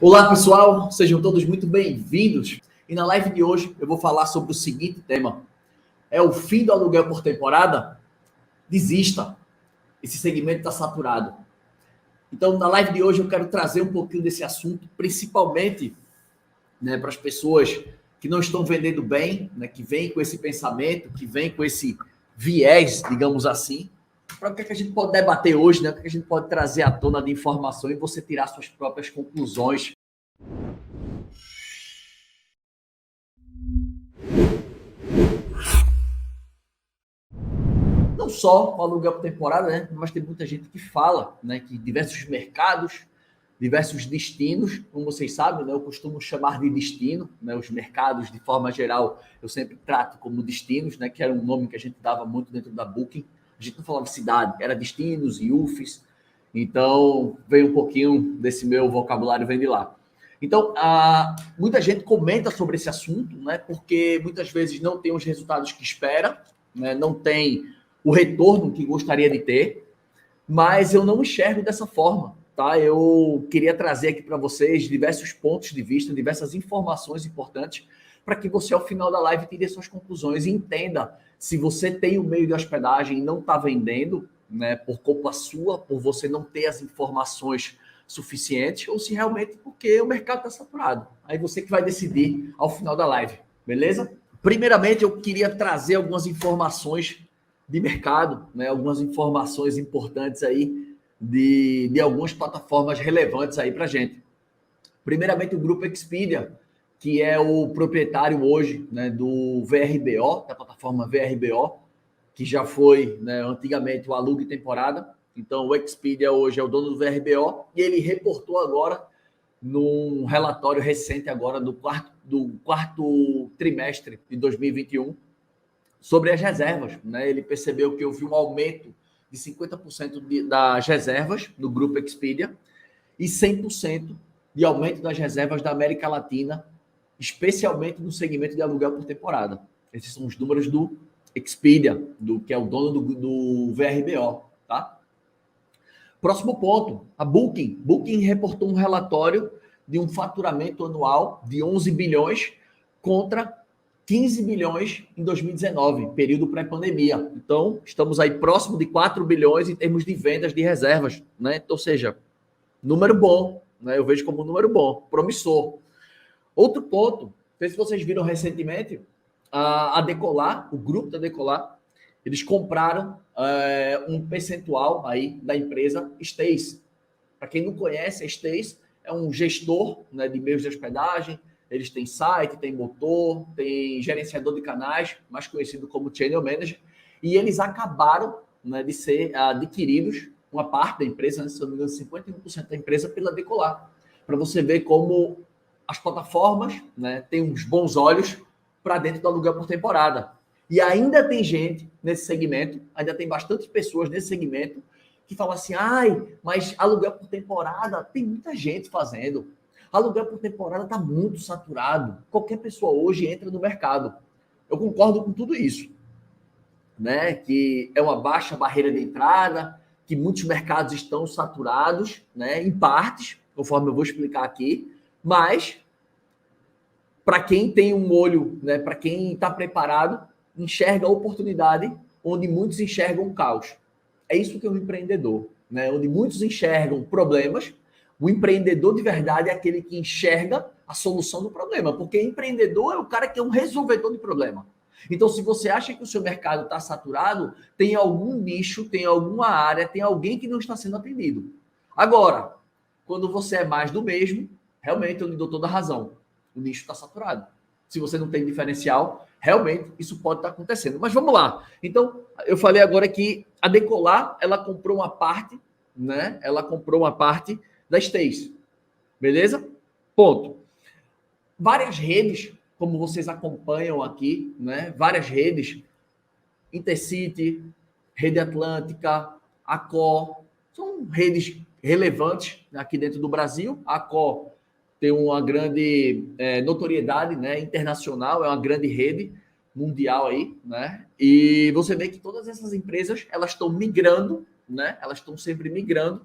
Olá, pessoal, sejam todos muito bem-vindos. E na live de hoje eu vou falar sobre o seguinte tema: é o fim do aluguel por temporada? Desista, esse segmento está saturado. Então, na live de hoje eu quero trazer um pouquinho desse assunto, principalmente, para as pessoas que não estão vendendo bem, que vêm com esse pensamento, que vêm com esse viés, digamos assim. Para o que a gente pode debater hoje, o que a gente pode trazer à tona de informação e você tirar suas próprias conclusões. Não só o aluguel por temporada, mas tem muita gente que fala, que diversos mercados, diversos destinos, como vocês sabem, eu costumo chamar de destino, os mercados, de forma geral, eu sempre trato como destinos, que era um nome que a gente dava muito dentro da Booking. A gente não falava cidade, era destinos, IUFs. Então, veio um pouquinho desse meu vocabulário, vem de lá. Então, muita gente comenta sobre esse assunto, porque muitas vezes não tem os resultados que espera, não tem o retorno que gostaria de ter, mas eu não enxergo dessa forma, tá? Eu queria trazer aqui para vocês diversos pontos de vista, diversas informações importantes, para que você, ao final da live, tire suas conclusões e entenda se você tem o meio de hospedagem e não está vendendo, por culpa sua, por você não ter as informações suficientes, ou se realmente porque o mercado está saturado. Aí você que vai decidir ao final da live, beleza? Primeiramente, eu queria trazer algumas informações de mercado, algumas informações importantes aí de algumas plataformas relevantes aí para a gente. Primeiramente, o Grupo Expedia, que é o proprietário hoje do VRBO, da plataforma VRBO, que já foi antigamente o Alugue Temporada. Então, o Expedia hoje é o dono do VRBO e ele reportou agora num relatório recente agora do quarto trimestre de 2021 sobre as reservas. Ele percebeu que houve um aumento de 50% das reservas no Grupo Expedia e 100% de aumento das reservas da América Latina, especialmente no segmento de aluguel por temporada. Esses são os números do Expedia, que é o dono do VRBO. Tá? Próximo ponto, a Booking. Booking reportou um relatório de um faturamento anual de 11 bilhões contra 15 bilhões em 2019, período pré-pandemia. Então, estamos aí próximo de 4 bilhões em termos de vendas de reservas, Então, ou seja, número bom, Eu vejo como um número bom, promissor. Outro ponto, não sei se vocês viram recentemente, a Decolar, o grupo da Decolar, eles compraram um percentual aí da empresa Stace. Para quem não conhece, a Stace é um gestor de meios de hospedagem. Eles têm site, têm motor, têm gerenciador de canais, mais conhecido como Channel Manager, e eles acabaram de ser adquiridos, uma parte da empresa, se não me engano, 51% da empresa pela Decolar. Para você ver como as plataformas têm uns bons olhos para dentro do aluguel por temporada. E ainda tem gente nesse segmento, ainda tem bastante pessoas nesse segmento que falam assim, mas aluguel por temporada tem muita gente fazendo. Aluguel por temporada está muito saturado. Qualquer pessoa hoje entra no mercado. Eu concordo com tudo isso. Que é uma baixa barreira de entrada, que muitos mercados estão saturados, em partes, conforme eu vou explicar aqui, mas para quem tem um olho, para quem está preparado, enxerga a oportunidade onde muitos enxergam o caos. É isso que é um empreendedor, onde muitos enxergam problemas. O empreendedor de verdade é aquele que enxerga a solução do problema, porque empreendedor é o cara que é um resolvedor de problema. Então, se você acha que o seu mercado está saturado, tem algum nicho, tem alguma área, tem alguém que não está sendo atendido. Agora, quando você é mais do mesmo, realmente eu lhe dou toda a razão. O nicho está saturado. Se você não tem diferencial, realmente isso pode estar acontecendo. Mas vamos lá. Então, eu falei agora que a Decolar, ela comprou uma parte, Ela comprou uma parte da Stace. Beleza? Ponto. Várias redes, como vocês acompanham aqui, Várias redes, Intercity, Rede Atlântica, Accor, são redes relevantes aqui dentro do Brasil. A Accor tem uma grande notoriedade internacional, é uma grande rede mundial aí, E você vê que todas essas empresas, elas estão migrando, Elas estão sempre migrando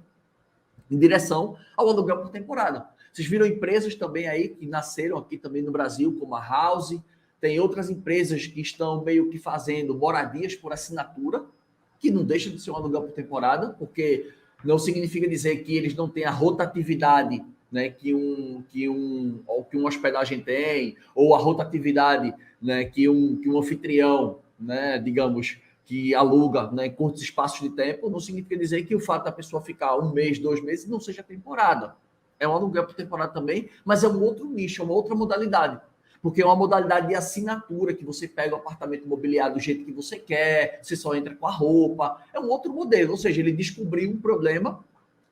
em direção ao aluguel por temporada. Vocês viram empresas também aí que nasceram aqui também no Brasil, como a House. Tem outras empresas que estão meio que fazendo moradias por assinatura, que não deixa de ser um aluguel por temporada, porque não significa dizer que eles não têm a rotatividade, né, que uma hospedagem tem, ou a rotatividade, né, que um anfitrião, né, digamos, que aluga, né, em curtos espaços de tempo, não significa dizer que o fato da pessoa ficar 1 mês, 2 meses, não seja temporada. É um aluguel por temporada também, mas é um outro nicho, é uma outra modalidade. Porque é uma modalidade de assinatura, que você pega o apartamento imobiliário do jeito que você quer, você só entra com a roupa. É um outro modelo, ou seja, ele descobriu um problema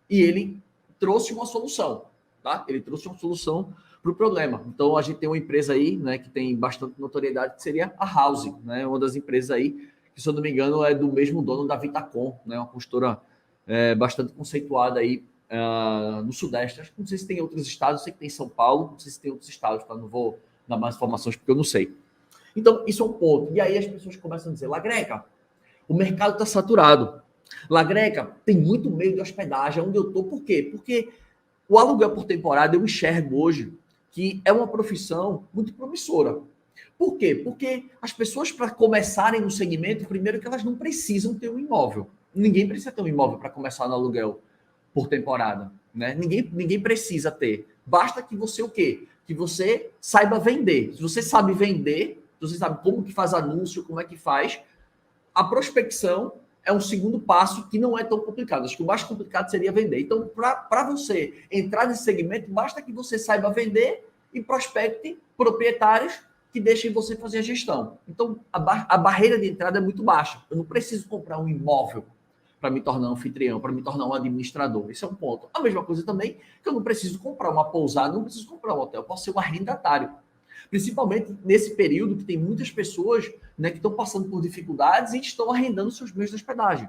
e ele trouxe uma solução, tá? Ele trouxe uma solução para o problema. Então, a gente tem uma empresa aí, né, que tem bastante notoriedade, que seria a House, né? Uma das empresas aí, que, se eu não me engano, é do mesmo dono da Vitacom, né? Uma consultora bastante conceituada aí no Sudeste. Acho que não sei se tem outros estados, sei que tem São Paulo, não sei se tem outros estados, tá? Não vou dar mais informações porque eu não sei. Então, isso é um ponto. E aí as pessoas começam a dizer, Lagreca, o mercado está saturado. Lagreca, tem muito meio de hospedagem onde eu estou. Por quê? Porque o aluguel por temporada eu enxergo hoje que é uma profissão muito promissora. Por quê? Porque as pessoas, para começarem no segmento, primeiro que elas não precisam ter um imóvel. Ninguém precisa ter um imóvel para começar no aluguel por temporada, né? Ninguém precisa ter. Basta que você o quê? Que você saiba vender. Se você sabe vender, se você sabe como que faz anúncio, como é que faz, a prospecção é um segundo passo que não é tão complicado. Acho que o mais complicado seria vender. Então, para você entrar nesse segmento, basta que você saiba vender e prospecte proprietários que deixem você fazer a gestão. Então, a barreira de entrada é muito baixa. Eu não preciso comprar um imóvel para me tornar um anfitrião, para me tornar um administrador. Esse é um ponto. A mesma coisa também que eu não preciso comprar uma pousada, não preciso comprar um hotel, eu posso ser um arrendatário. Principalmente nesse período que tem muitas pessoas, né, que estão passando por dificuldades e estão arrendando seus meios de hospedagem.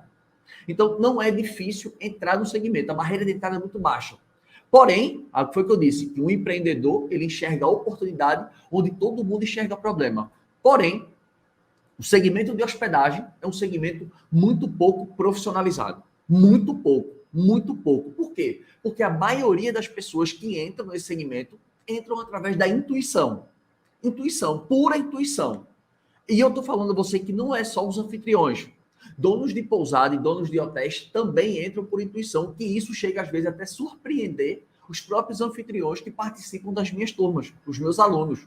Então, não é difícil entrar no segmento. A barreira de entrada é muito baixa. Porém, foi o que eu disse, que o empreendedor, ele enxerga a oportunidade onde todo mundo enxerga problema. Porém, o segmento de hospedagem é um segmento muito pouco profissionalizado. Muito pouco, muito pouco. Por quê? Porque a maioria das pessoas que entram nesse segmento entram através da intuição. Intuição, pura intuição. E eu estou falando a você que não é só os anfitriões. Donos de pousada e donos de hotéis também entram por intuição, que isso chega às vezes até surpreender os próprios anfitriões que participam das minhas turmas, os meus alunos.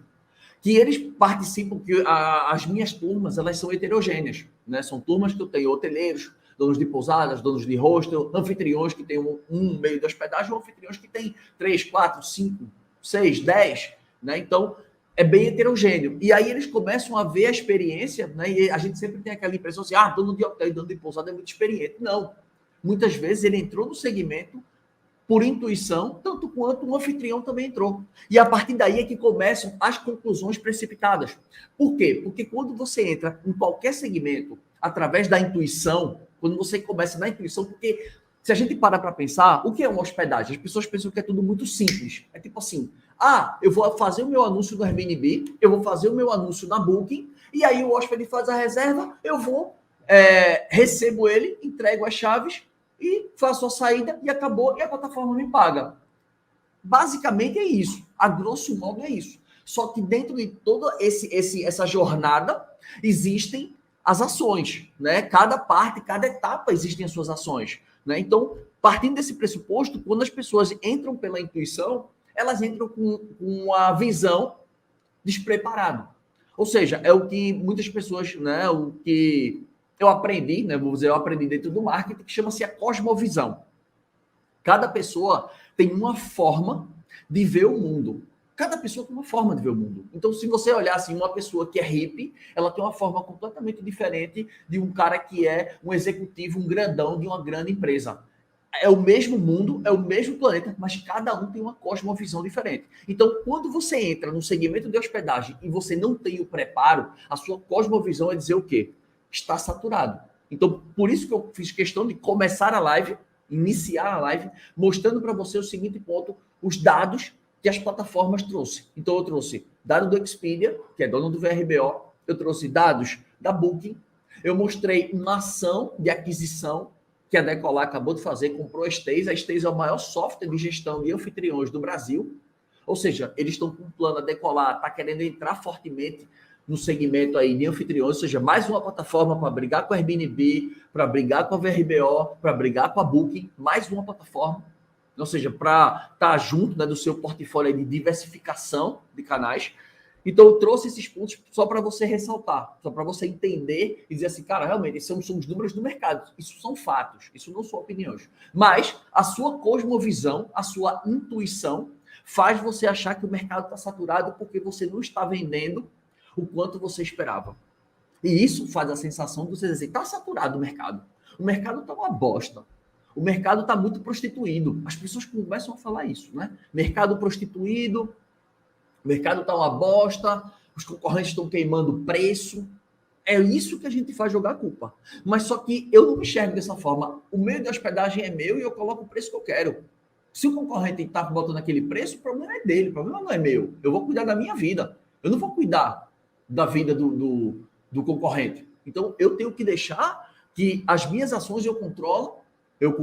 Que eles participam, que as minhas turmas, elas são heterogêneas, né? São turmas que eu tenho hoteleiros, donos de pousadas, donos de hostel, anfitriões que têm um meio de hospedagem, ou anfitriões que têm 3, 4, 5, 6, 10, né? Então, é bem heterogêneo. E aí eles começam a ver a experiência, né? E a gente sempre tem aquela impressão assim, dono de hotel e dono de pousada é muito experiente. Não. Muitas vezes ele entrou no segmento por intuição, tanto quanto o anfitrião também entrou. E a partir daí é que começam as conclusões precipitadas. Por quê? Porque quando você entra em qualquer segmento através da intuição, quando você começa na intuição, porque se a gente para pensar, o que é uma hospedagem? As pessoas pensam que é tudo muito simples. É tipo assim, eu vou fazer o meu anúncio no Airbnb, eu vou fazer o meu anúncio na Booking, e aí o hóspede faz a reserva, eu vou, recebo ele, entrego as chaves, e faço a saída e acabou, e a plataforma me paga. Basicamente é isso. A grosso modo é isso. Só que dentro de toda essa jornada existem as ações, né? Cada parte, cada etapa existem as suas ações, né? Então, partindo desse pressuposto, quando as pessoas entram pela intuição, elas entram com uma visão despreparada. Ou seja, é o que muitas pessoas, né? O que eu aprendi, né? Vou dizer, eu aprendi dentro do marketing, que chama-se a cosmovisão. Cada pessoa tem uma forma de ver o mundo. Cada pessoa tem uma forma de ver o mundo. Então, se você olhar assim, uma pessoa que é hippie, ela tem uma forma completamente diferente de um cara que é um executivo, um grandão de uma grande empresa. É o mesmo mundo, é o mesmo planeta, mas cada um tem uma cosmovisão diferente. Então, quando você entra no segmento de hospedagem e você não tem o preparo, a sua cosmovisão é dizer o quê? Está saturado. Então, por isso que eu fiz questão de começar a live, iniciar a live, mostrando para você o seguinte ponto, os dados que as plataformas trouxeram. Então, eu trouxe dado do Expedia, que é dono do VRBO, eu trouxe dados da Booking, eu mostrei uma ação de aquisição que a Decolar acabou de fazer, comprou a Staze. A Staze é o maior software de gestão de anfitriões do Brasil. Ou seja, eles estão com um plano a Decolar, está querendo entrar fortemente no segmento aí de anfitriões, ou seja, mais uma plataforma para brigar com a Airbnb, para brigar com a VRBO, para brigar com a Booking, mais uma plataforma, ou seja, para estar junto, né, do seu portfólio de diversificação de canais. Então, eu trouxe esses pontos só para você ressaltar, só para você entender e dizer assim, cara, realmente, esses são os números do mercado, isso são fatos, isso não são opiniões. Mas a sua cosmovisão, a sua intuição faz você achar que o mercado está saturado porque você não está vendendo o quanto você esperava. E isso faz a sensação de você dizer, está saturado o mercado. O mercado está uma bosta. O mercado está muito prostituído. As pessoas começam a falar isso, né? Mercado prostituído, o mercado está uma bosta, os concorrentes estão queimando preço. É isso que a gente faz, jogar a culpa. Mas só que eu não me enxergo dessa forma. O meio de hospedagem é meu e eu coloco o preço que eu quero. Se o concorrente está botando aquele preço, o problema é dele, o problema não é meu. Eu vou cuidar da minha vida. Eu não vou cuidar da vida do concorrente. Então, eu tenho que deixar que as minhas ações eu controlo, eu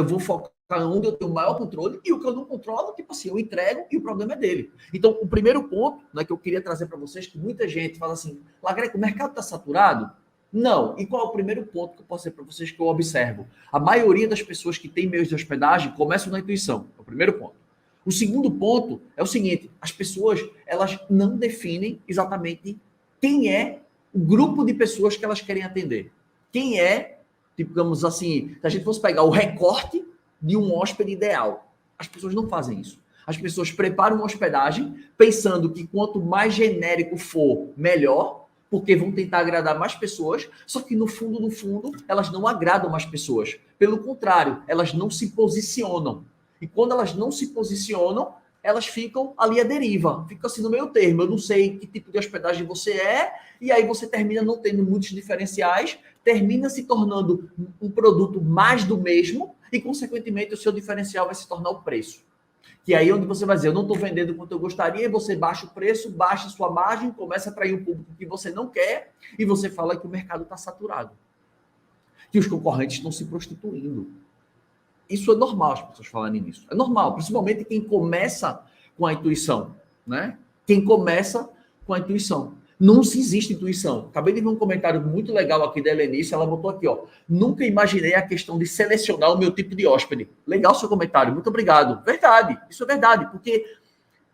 vou focar onde eu tenho o maior controle, e o que eu não controlo, tipo assim, eu entrego e o problema é dele. Então, o primeiro ponto, né, que eu queria trazer para vocês, que muita gente fala assim, Lagreco, o mercado está saturado? Não. E qual é o primeiro ponto que eu posso dizer para vocês que eu observo? A maioria das pessoas que têm meios de hospedagem começam na intuição. É o primeiro ponto. O segundo ponto é o seguinte, as pessoas, elas não definem exatamente quem é o grupo de pessoas que elas querem atender. Quem é, digamos assim, se a gente fosse pegar o recorte de um hóspede ideal. As pessoas não fazem isso. As pessoas preparam uma hospedagem pensando que quanto mais genérico for, melhor, porque vão tentar agradar mais pessoas, só que no fundo, elas não agradam mais pessoas. Pelo contrário, elas não se posicionam. E quando elas não se posicionam, elas ficam ali à deriva, ficam assim no meio termo. Eu não sei que tipo de hospedagem você é, e aí você termina não tendo muitos diferenciais, termina se tornando um produto mais do mesmo, e consequentemente o seu diferencial vai se tornar o preço. Que aí é onde você vai dizer, eu não estou vendendo quanto eu gostaria, e você baixa o preço, baixa a sua margem, começa a atrair um público que você não quer, e você fala que o mercado está saturado. Que os concorrentes estão se prostituindo. Isso é normal as pessoas falarem nisso. É normal, principalmente quem começa com a intuição, né? Quem começa com a intuição. Não se existe intuição. Acabei de ver um comentário muito legal aqui da Helenice, ela botou aqui, ó. Nunca imaginei a questão de selecionar o meu tipo de hóspede. Legal seu comentário, muito obrigado. Verdade, isso é verdade, porque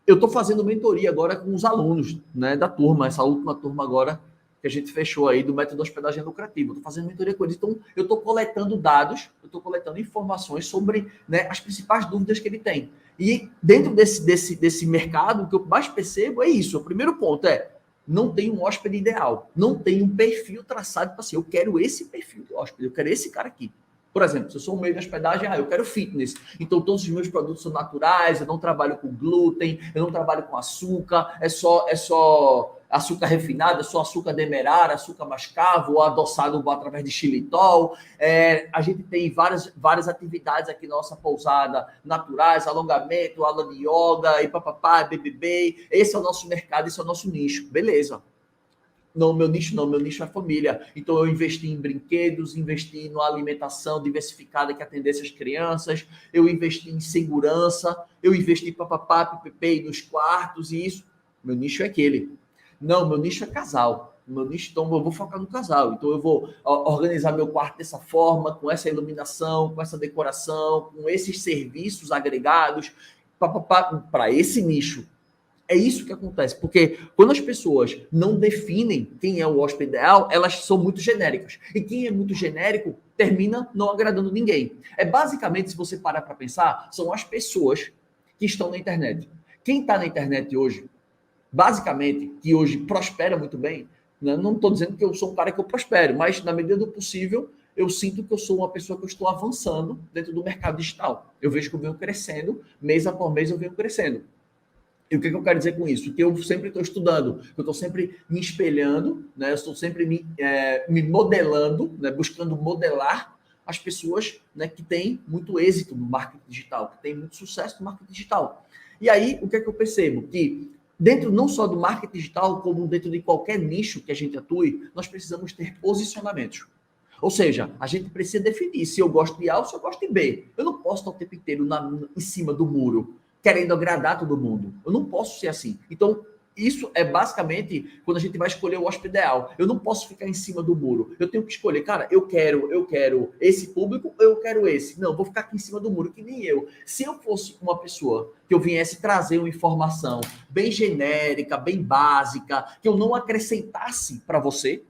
eu estou fazendo mentoria agora com os alunos, né, da turma, essa última turma agora que a gente fechou aí do método hospedagem lucrativa. Estou fazendo mentoria com eles. Então, eu estou coletando dados, eu estou coletando informações sobre, né, as principais dúvidas que ele tem. E dentro desse mercado, o que eu mais percebo é isso. O primeiro ponto é, não tem um hóspede ideal. Não tem um perfil traçado para assim, eu quero esse perfil de hóspede, eu quero esse cara aqui. Por exemplo, se eu sou um meio de hospedagem, eu quero fitness. Então, todos os meus produtos são naturais, eu não trabalho com glúten, eu não trabalho com açúcar, é só açúcar refinado, é só açúcar demerara, açúcar mascavo, ou adoçado através de xilitol. A gente tem várias atividades aqui na nossa pousada, naturais, alongamento, aula de yoga, e papapá, BBB. Esse é o nosso mercado, esse é o nosso nicho. Beleza. Não, meu nicho é família. Então, eu investi em brinquedos, investi numa alimentação diversificada que atendesse as crianças, eu investi em segurança, eu investi papapá, ppp nos quartos e isso. Meu nicho é aquele. Não, meu nicho é casal. Meu nicho, então, eu vou focar no casal. Então, eu vou organizar meu quarto dessa forma, com essa iluminação, com essa decoração, com esses serviços agregados, para esse nicho. É isso que acontece, porque quando as pessoas não definem quem é o hóspede ideal, elas são muito genéricas. E quem é muito genérico termina não agradando ninguém. É basicamente, se você parar para pensar, são as pessoas que estão na internet. Quem está na internet hoje, basicamente, que hoje prospera muito bem, né? Não estou dizendo que eu sou um cara que eu prospero, mas na medida do possível, eu sinto que eu sou uma pessoa que eu estou avançando dentro do mercado digital. Eu vejo que eu venho crescendo, mês após mês eu venho crescendo. E o que eu quero dizer com isso? Que eu sempre estou estudando, eu estou sempre me espelhando, né? Eu estou sempre me modelando, né? Buscando modelar as pessoas, né, que têm muito êxito no marketing digital, que têm muito sucesso no marketing digital. E aí, o que eu percebo? Que dentro não só do marketing digital, como dentro de qualquer nicho que a gente atue, nós precisamos ter posicionamentos. Ou seja, a gente precisa definir se eu gosto de A ou se eu gosto de B. Eu não posso estar o tempo inteiro em cima do muro, querendo agradar todo mundo. Eu não posso ser assim. Então, isso é basicamente quando a gente vai escolher o hóspede ideal. Eu não posso ficar em cima do muro. Eu tenho que escolher, cara, eu quero esse público ou eu quero esse. Não, vou ficar aqui em cima do muro, que nem eu. Se eu fosse uma pessoa que eu viesse trazer uma informação bem genérica, bem básica, que eu não acrescentasse para você,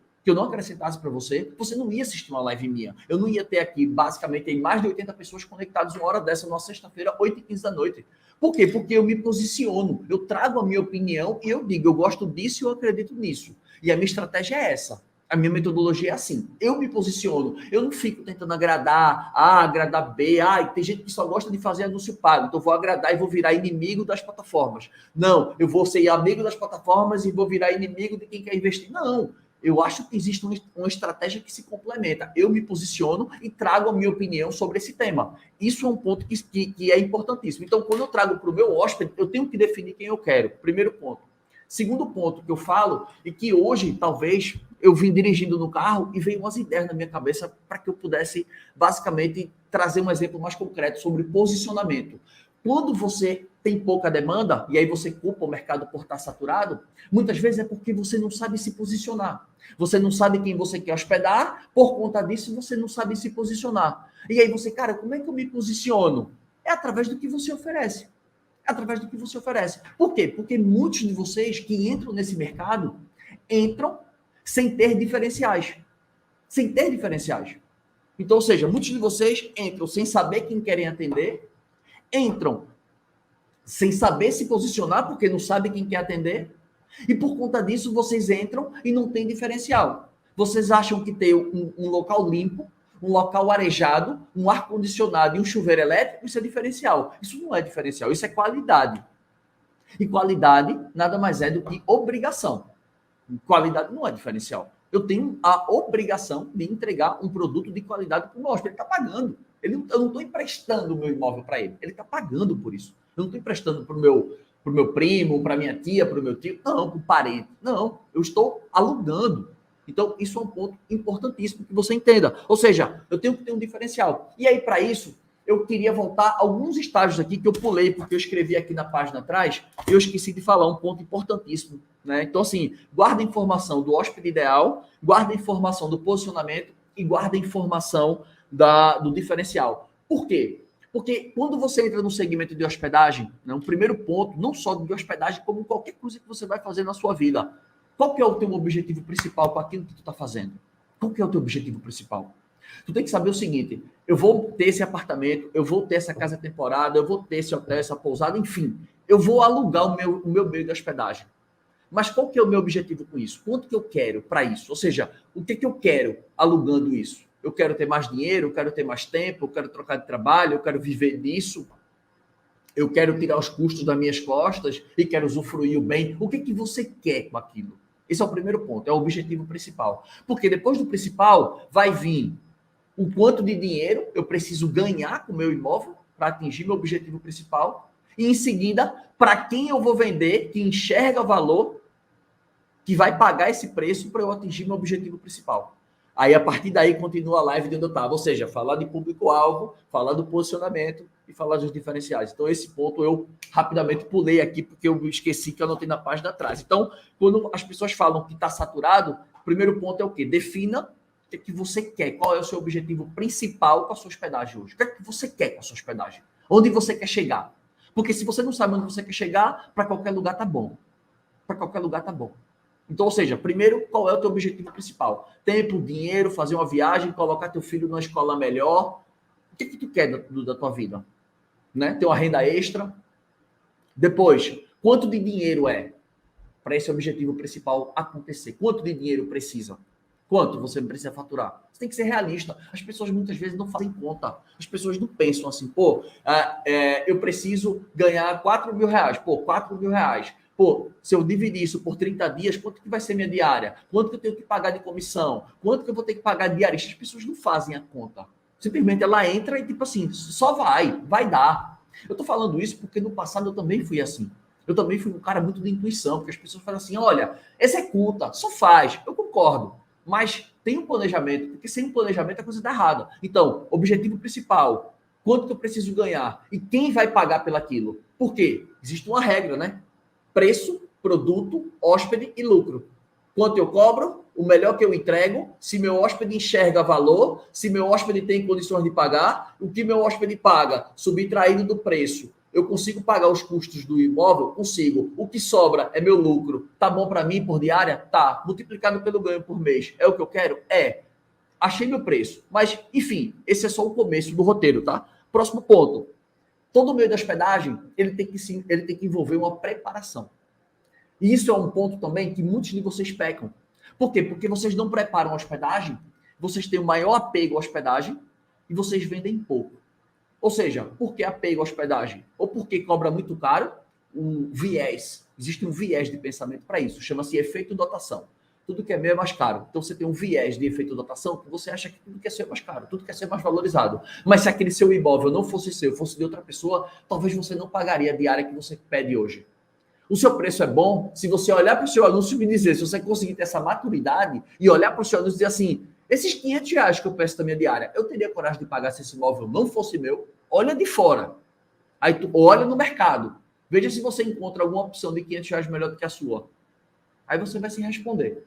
você não ia assistir uma live minha. Eu não ia ter aqui, basicamente, mais de 80 pessoas conectadas uma hora dessa, numa sexta-feira, 8h15 da noite. Por quê? Porque eu me posiciono, eu trago a minha opinião e eu digo, eu gosto disso e eu acredito nisso. E a minha estratégia é essa. A minha metodologia é assim. Eu me posiciono. Eu não fico tentando agradar A, agradar B. Tem gente que só gosta de fazer anúncio pago. Então, eu vou agradar e vou virar inimigo das plataformas. Não, eu vou ser amigo das plataformas e vou virar inimigo de quem quer investir. Não. Eu acho que existe uma estratégia que se complementa. Eu me posiciono e trago a minha opinião sobre esse tema. Isso é um ponto que é importantíssimo. Então, quando eu trago para o meu hóspede, eu tenho que definir quem eu quero. Primeiro ponto. Segundo ponto que eu falo, e que hoje, talvez, eu vim dirigindo no carro e veio umas ideias na minha cabeça para que eu pudesse, basicamente, trazer um exemplo mais concreto sobre posicionamento. Quando você tem pouca demanda, e aí você culpa o mercado por estar saturado, muitas vezes é porque você não sabe se posicionar. Você não sabe quem você quer hospedar, por conta disso você não sabe se posicionar. E aí você, cara, como é que eu me posiciono? É através do que você oferece. É através do que você oferece. Por quê? Porque muitos de vocês que entram nesse mercado, entram sem ter diferenciais. Sem ter diferenciais. Então, ou seja, muitos de vocês entram sem saber quem querem atender, entram sem saber se posicionar, porque não sabe quem quer atender, e por conta disso vocês entram e não tem diferencial. Vocês acham que ter um local limpo, um local arejado, um ar-condicionado e um chuveiro elétrico, isso é diferencial. Isso não é diferencial, isso é qualidade. E qualidade nada mais é do que obrigação. Qualidade não é diferencial. Eu tenho a obrigação de entregar um produto de qualidade para o meu hóspede. Ele está pagando. Eu não estou emprestando o meu imóvel para ele. Ele está pagando por isso. Eu não estou emprestando para o meu primo, para minha tia, para o meu tio. Não, para o parente. Não, eu estou alugando. Então, isso é um ponto importantíssimo que você entenda. Ou seja, eu tenho que ter um diferencial. E aí, para isso, eu queria voltar a alguns estágios aqui que eu pulei, porque eu escrevi aqui na página atrás, e eu esqueci de falar um ponto importantíssimo. Né? Então, assim, guarda a informação do hóspede ideal, guarda a informação do posicionamento e guarda a informação do diferencial. Por quê? Porque quando você entra no segmento de hospedagem, né, um primeiro ponto, não só de hospedagem, como qualquer coisa que você vai fazer na sua vida, qual que é o teu objetivo principal com aquilo que tu está fazendo? Qual que é o teu objetivo principal? Tu tem que saber o seguinte, eu vou ter esse apartamento, eu vou ter essa casa temporada, eu vou ter esse hotel, essa pousada, enfim, eu vou alugar o meu meio de hospedagem. Mas qual que é o meu objetivo com isso? Quanto que eu quero para isso? Ou seja, o que eu quero alugando isso? Eu quero ter mais dinheiro, eu quero ter mais tempo, eu quero trocar de trabalho, eu quero viver disso, eu quero tirar os custos das minhas costas e quero usufruir o bem. O que você quer com aquilo? Esse é o primeiro ponto, é o objetivo principal. Porque depois do principal vai vir o quanto de dinheiro eu preciso ganhar com o meu imóvel para atingir meu objetivo principal. E em seguida, para quem eu vou vender, que enxerga valor, que vai pagar esse preço para eu atingir meu objetivo principal. Aí, a partir daí, continua a live de onde eu estava. Ou seja, falar de público-alvo, falar do posicionamento e falar dos diferenciais. Então, esse ponto eu rapidamente pulei aqui, porque eu esqueci que eu anotei na página atrás. Então, quando as pessoas falam que está saturado, o primeiro ponto é o quê? Defina o que você quer. Qual é o seu objetivo principal com a sua hospedagem hoje? O que é que você quer com a sua hospedagem? Onde você quer chegar? Porque se você não sabe onde você quer chegar, para qualquer lugar tá bom. Para qualquer lugar tá bom. Então, ou seja, primeiro, qual é o teu objetivo principal? Tempo, dinheiro, fazer uma viagem, colocar teu filho numa escola melhor. O que tu quer da tua vida? Né? Ter uma renda extra. Depois, quanto de dinheiro é para esse objetivo principal acontecer? Quanto de dinheiro precisa? Quanto você precisa faturar? Você tem que ser realista. As pessoas muitas vezes não fazem conta. As pessoas não pensam assim, eu preciso ganhar 4 mil reais. 4 mil reais. Se eu dividir isso por 30 dias, quanto que vai ser minha diária? Quanto que eu tenho que pagar de comissão? Quanto que eu vou ter que pagar de diarista? As pessoas não fazem a conta. Simplesmente ela entra e tipo assim, só vai dar. Eu tô falando isso porque no passado eu também fui assim. Eu também fui um cara muito de intuição, porque as pessoas falam assim, olha, executa, só faz. Eu concordo. mas tem um planejamento, porque sem um planejamento a coisa dá errada. Então, objetivo principal, quanto que eu preciso ganhar e quem vai pagar pelaquilo? Por quê? Existe uma regra, né? Preço, produto, hóspede e lucro. Quanto eu cobro, o melhor que eu entrego, se meu hóspede enxerga valor, se meu hóspede tem condições de pagar, o que meu hóspede paga, subtraído do preço, eu consigo pagar os custos do imóvel? Consigo. O que sobra é meu lucro. Tá bom para mim por diária? Tá. Multiplicado pelo ganho por mês. É o que eu quero? É. Achei meu preço. Mas, enfim, esse é só o começo do roteiro, tá? Próximo ponto. Todo meio da hospedagem, ele tem que envolver uma preparação. E isso é um ponto também que muitos de vocês pecam. Por quê? Porque vocês não preparam a hospedagem, vocês têm o maior apego à hospedagem e vocês vendem pouco. Ou seja, por que apego à hospedagem? Ou porque cobra muito caro, um viés. Existe um viés de pensamento para isso, chama-se efeito dotação. Tudo que é meu é mais caro. Então você tem um viés de efeito dotação que você acha que tudo quer ser mais caro, tudo quer ser mais valorizado. Mas se aquele seu imóvel não fosse seu, fosse de outra pessoa, talvez você não pagaria a diária que você pede hoje. O seu preço é bom se você olhar para o seu anúncio e me dizer, se você conseguir ter essa maturidade e olhar para o seu anúncio e dizer assim, esses R$ 500 que eu peço da minha diária, eu teria coragem de pagar se esse imóvel não fosse meu? Olha de fora. Aí tu olha no mercado. Veja se você encontra alguma opção de R$ 500 melhor do que a sua. Aí você vai se responder.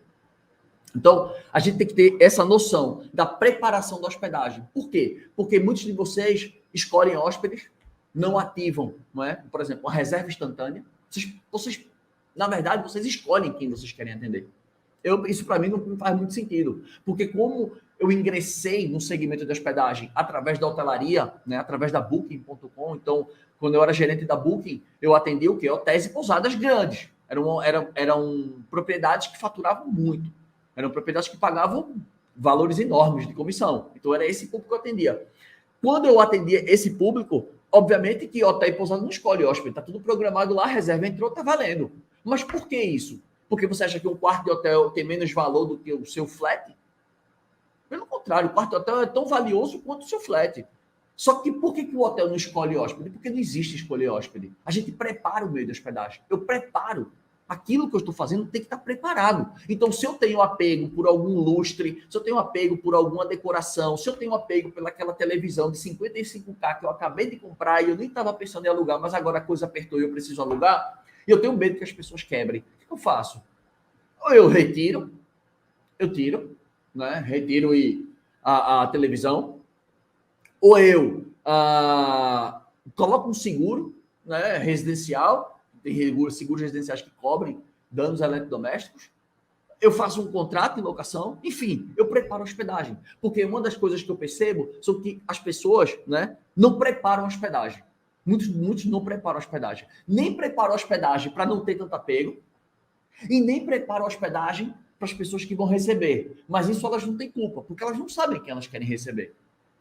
Então, a gente tem que ter essa noção da preparação da hospedagem. Por quê? Porque muitos de vocês escolhem hóspedes, não ativam, não é? Por exemplo, uma reserva instantânea. Vocês, na verdade, vocês escolhem quem vocês querem atender. Isso para mim não faz muito sentido, porque como eu ingressei no segmento de hospedagem através da hotelaria, né, através da Booking.com, então, quando eu era gerente da Booking, eu atendia o quê? Hotéis e pousadas grandes. Eram propriedades que faturavam muito. Eram propriedades que pagavam valores enormes de comissão. Então, era esse público que eu atendia. Quando eu atendia esse público, obviamente que hotel e pousada não escolhe hóspede, está tudo programado lá, a reserva entrou, está valendo. Mas por que isso? Porque você acha que um quarto de hotel tem menos valor do que o seu flat? Pelo contrário, o quarto de hotel é tão valioso quanto o seu flat. Só que por que o hotel não escolhe hóspede? Porque não existe escolher hóspede. A gente prepara o meio da hospedagem. Eu preparo. Aquilo que eu estou fazendo tem que estar preparado. Então, se eu tenho apego por algum lustre, se eu tenho apego por alguma decoração, se eu tenho apego pelaquela televisão de 55K que eu acabei de comprar e eu nem estava pensando em alugar, mas agora a coisa apertou e eu preciso alugar, e eu tenho medo que as pessoas quebrem. O que eu faço? Ou eu retiro, né? Retiro a televisão, ou eu coloco um seguro, né, residencial, tem seguros residenciais que cobrem danos eletrodomésticos, eu faço um contrato de locação, enfim, eu preparo a hospedagem. Porque uma das coisas que eu percebo são que as pessoas, né, não preparam a hospedagem. Muitos não preparam a hospedagem. Nem preparam a hospedagem para não ter tanto apego, e nem preparam a hospedagem para as pessoas que vão receber. Mas isso elas não têm culpa, porque elas não sabem quem elas querem receber.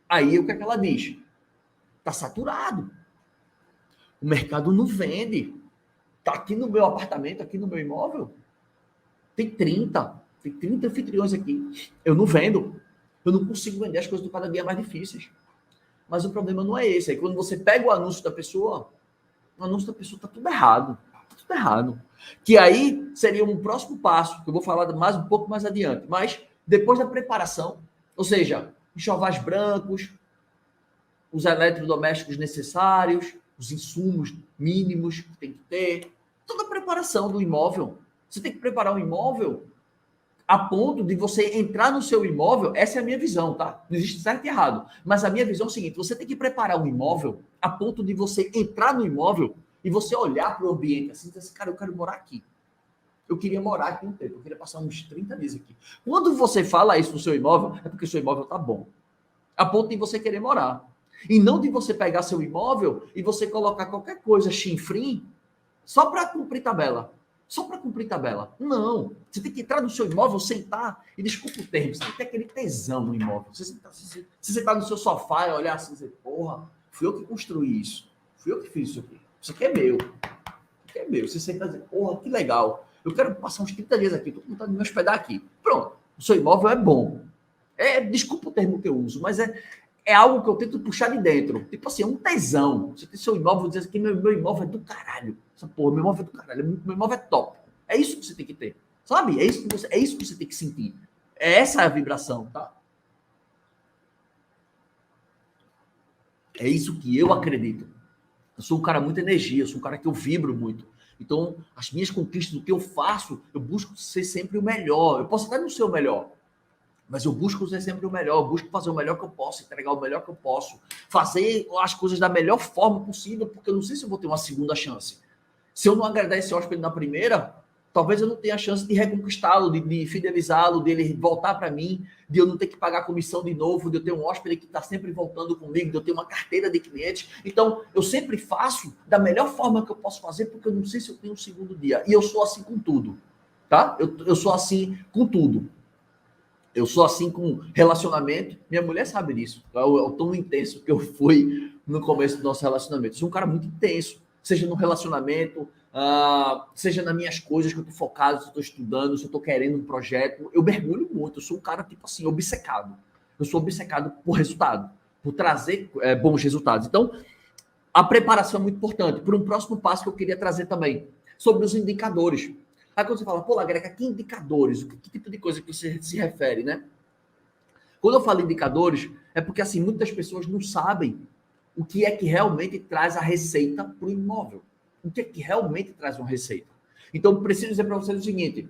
Aí o que é que ela diz? Está saturado. O mercado não vende. Está aqui no meu apartamento, aqui no meu imóvel, tem 30 anfitriões aqui. Eu não vendo. Eu não consigo vender, as coisas do cada dia mais difíceis. Mas o problema não é esse. Aí quando você pega o anúncio da pessoa, o anúncio da pessoa está tudo errado. Está tudo errado. Que aí seria um próximo passo, que eu vou falar um pouco mais adiante. Mas depois da preparação, ou seja, enxovais brancos, os eletrodomésticos necessários, os insumos mínimos que tem que ter, toda a preparação do imóvel. Você tem que preparar um imóvel a ponto de você entrar no seu imóvel. Essa é a minha visão, tá? Não existe certo e errado. Mas a minha visão é o seguinte: você tem que preparar um imóvel a ponto de você entrar no imóvel e você olhar para o ambiente assim e dizer assim, cara, eu quero morar aqui. Eu queria morar aqui um tempo, eu queria passar uns 30 dias aqui. Quando você fala isso no seu imóvel, é porque o seu imóvel tá bom. A ponto de você querer morar. E não de você pegar seu imóvel e você colocar qualquer coisa chinfrim só para cumprir tabela. Só para cumprir tabela. Não. Você tem que entrar no seu imóvel, sentar e, desculpa o termo, você tem que ter aquele tesão no imóvel. Você sentar no seu sofá e olhar assim e dizer, porra, fui eu que construí isso. Fui eu que fiz isso aqui. Isso aqui é meu. Isso aqui é meu. Você senta e dizer, porra, que legal. Eu quero passar uns 30 dias aqui. Estou com vontade de me hospedar aqui. Pronto. O seu imóvel é bom. Desculpa o termo que eu uso, mas é algo que eu tento puxar de dentro. Tipo assim, é um tesão. Você tem seu imóvel, dizer que meu imóvel é do caralho. Essa porra, meu imóvel é do caralho. Meu imóvel é top. É isso que você tem que ter. Sabe? É isso que você tem que sentir. Essa é a vibração, tá? É isso que eu acredito. Eu sou um cara muito energia, eu sou um cara que eu vibro muito. Então, as minhas conquistas, o que eu faço, eu busco ser sempre o melhor. Eu posso até não ser o melhor, mas eu busco ser sempre o melhor. Eu busco fazer o melhor que eu posso, entregar o melhor que eu posso, fazer as coisas da melhor forma possível, porque eu não sei se eu vou ter uma segunda chance. Se eu não agradar esse hóspede na primeira, talvez eu não tenha a chance de reconquistá-lo, de fidelizá-lo, dele voltar para mim, de eu não ter que pagar a comissão de novo, de eu ter um hóspede que está sempre voltando comigo, de eu ter uma carteira de clientes. Então, eu sempre faço da melhor forma que eu posso fazer, porque eu não sei se eu tenho um segundo dia. E eu sou assim com tudo, tá? Eu sou assim com tudo. Eu sou assim com relacionamento. Minha mulher sabe disso. É o tão intenso que eu fui no começo do nosso relacionamento. Eu sou um cara muito intenso, seja no relacionamento, seja nas minhas coisas que eu estou focado, se eu estou estudando, se eu estou querendo um projeto. Eu mergulho muito. Eu sou um cara, tipo assim, obcecado. Eu sou obcecado por resultado, por trazer bons resultados. Então, a preparação é muito importante. Por um próximo passo que eu queria trazer também, sobre os indicadores. Aí quando você fala, pô, Lagreca, que indicadores? Que tipo de coisa que você se refere, né? Quando eu falo indicadores, é porque, assim, muitas pessoas não sabem o que é que realmente traz a receita para o imóvel. O que é que realmente traz uma receita. Então, preciso dizer para vocês o seguinte,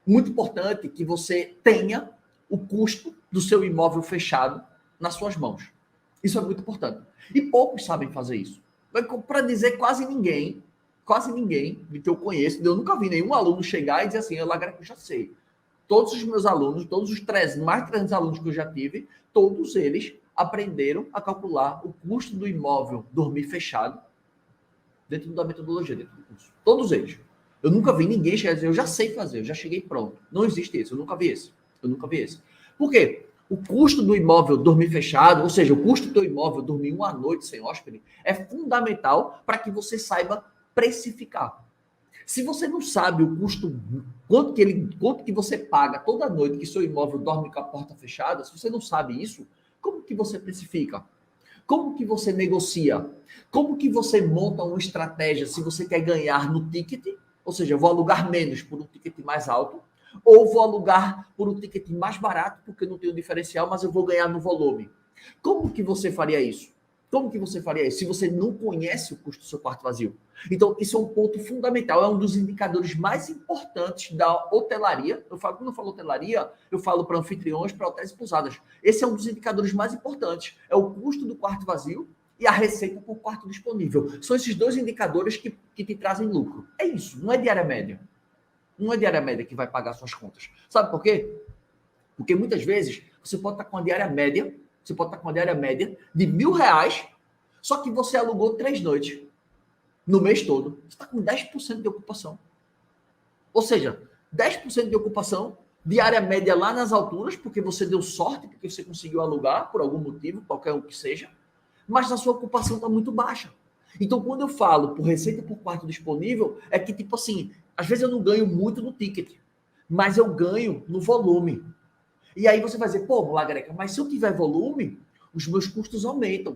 muito importante que você tenha o custo do seu imóvel fechado nas suas mãos. Isso é muito importante. E poucos sabem fazer isso. Para dizer quase ninguém de que eu conheço, eu nunca vi nenhum aluno chegar e dizer assim, eu já sei. Todos os meus alunos, todos os 300, mais de 300 alunos que eu já tive, todos eles aprenderam a calcular o custo do imóvel dormir fechado dentro da metodologia, dentro do curso. Todos eles. Eu nunca vi ninguém chegar e dizer, eu já sei fazer, eu já cheguei pronto. Não existe isso, eu nunca vi esse. Por quê? O custo do imóvel dormir fechado, ou seja, o custo do teu imóvel dormir uma noite sem hóspede, é fundamental para que você saiba precificar. Se você não sabe o custo, quanto que você paga toda noite que seu imóvel dorme com a porta fechada, se você não sabe isso, como que você precifica? Como que você negocia? Como que você monta uma estratégia se você quer ganhar no ticket? Ou seja, eu vou alugar menos por um ticket mais alto, ou vou alugar por um ticket mais barato, porque não tenho diferencial, mas eu vou ganhar no volume. Como que você faria isso? Como que você faria isso se você não conhece o custo do seu quarto vazio? Então, isso é um ponto fundamental, é um dos indicadores mais importantes da hotelaria. Quando eu falo hotelaria, eu falo para anfitriões, para hotéis e pousadas. Esse é um dos indicadores mais importantes. É o custo do quarto vazio e a receita por quarto disponível. São esses dois indicadores que te trazem lucro. É isso, não é diária média. Não é diária média que vai pagar suas contas. Sabe por quê? Porque muitas vezes você pode estar com uma diária média, de R$1.000, só que você alugou 3 noites no mês todo. Você está com 10% de ocupação. Ou seja, 10% de ocupação, diária média lá nas alturas, porque você deu sorte, porque você conseguiu alugar por algum motivo, qualquer um que seja, mas a sua ocupação está muito baixa. Então, quando eu falo por receita por quarto disponível, é que, tipo assim, às vezes eu não ganho muito no ticket, mas eu ganho no volume. E aí você vai dizer, pô, Lagreca, mas se eu tiver volume, os meus custos aumentam.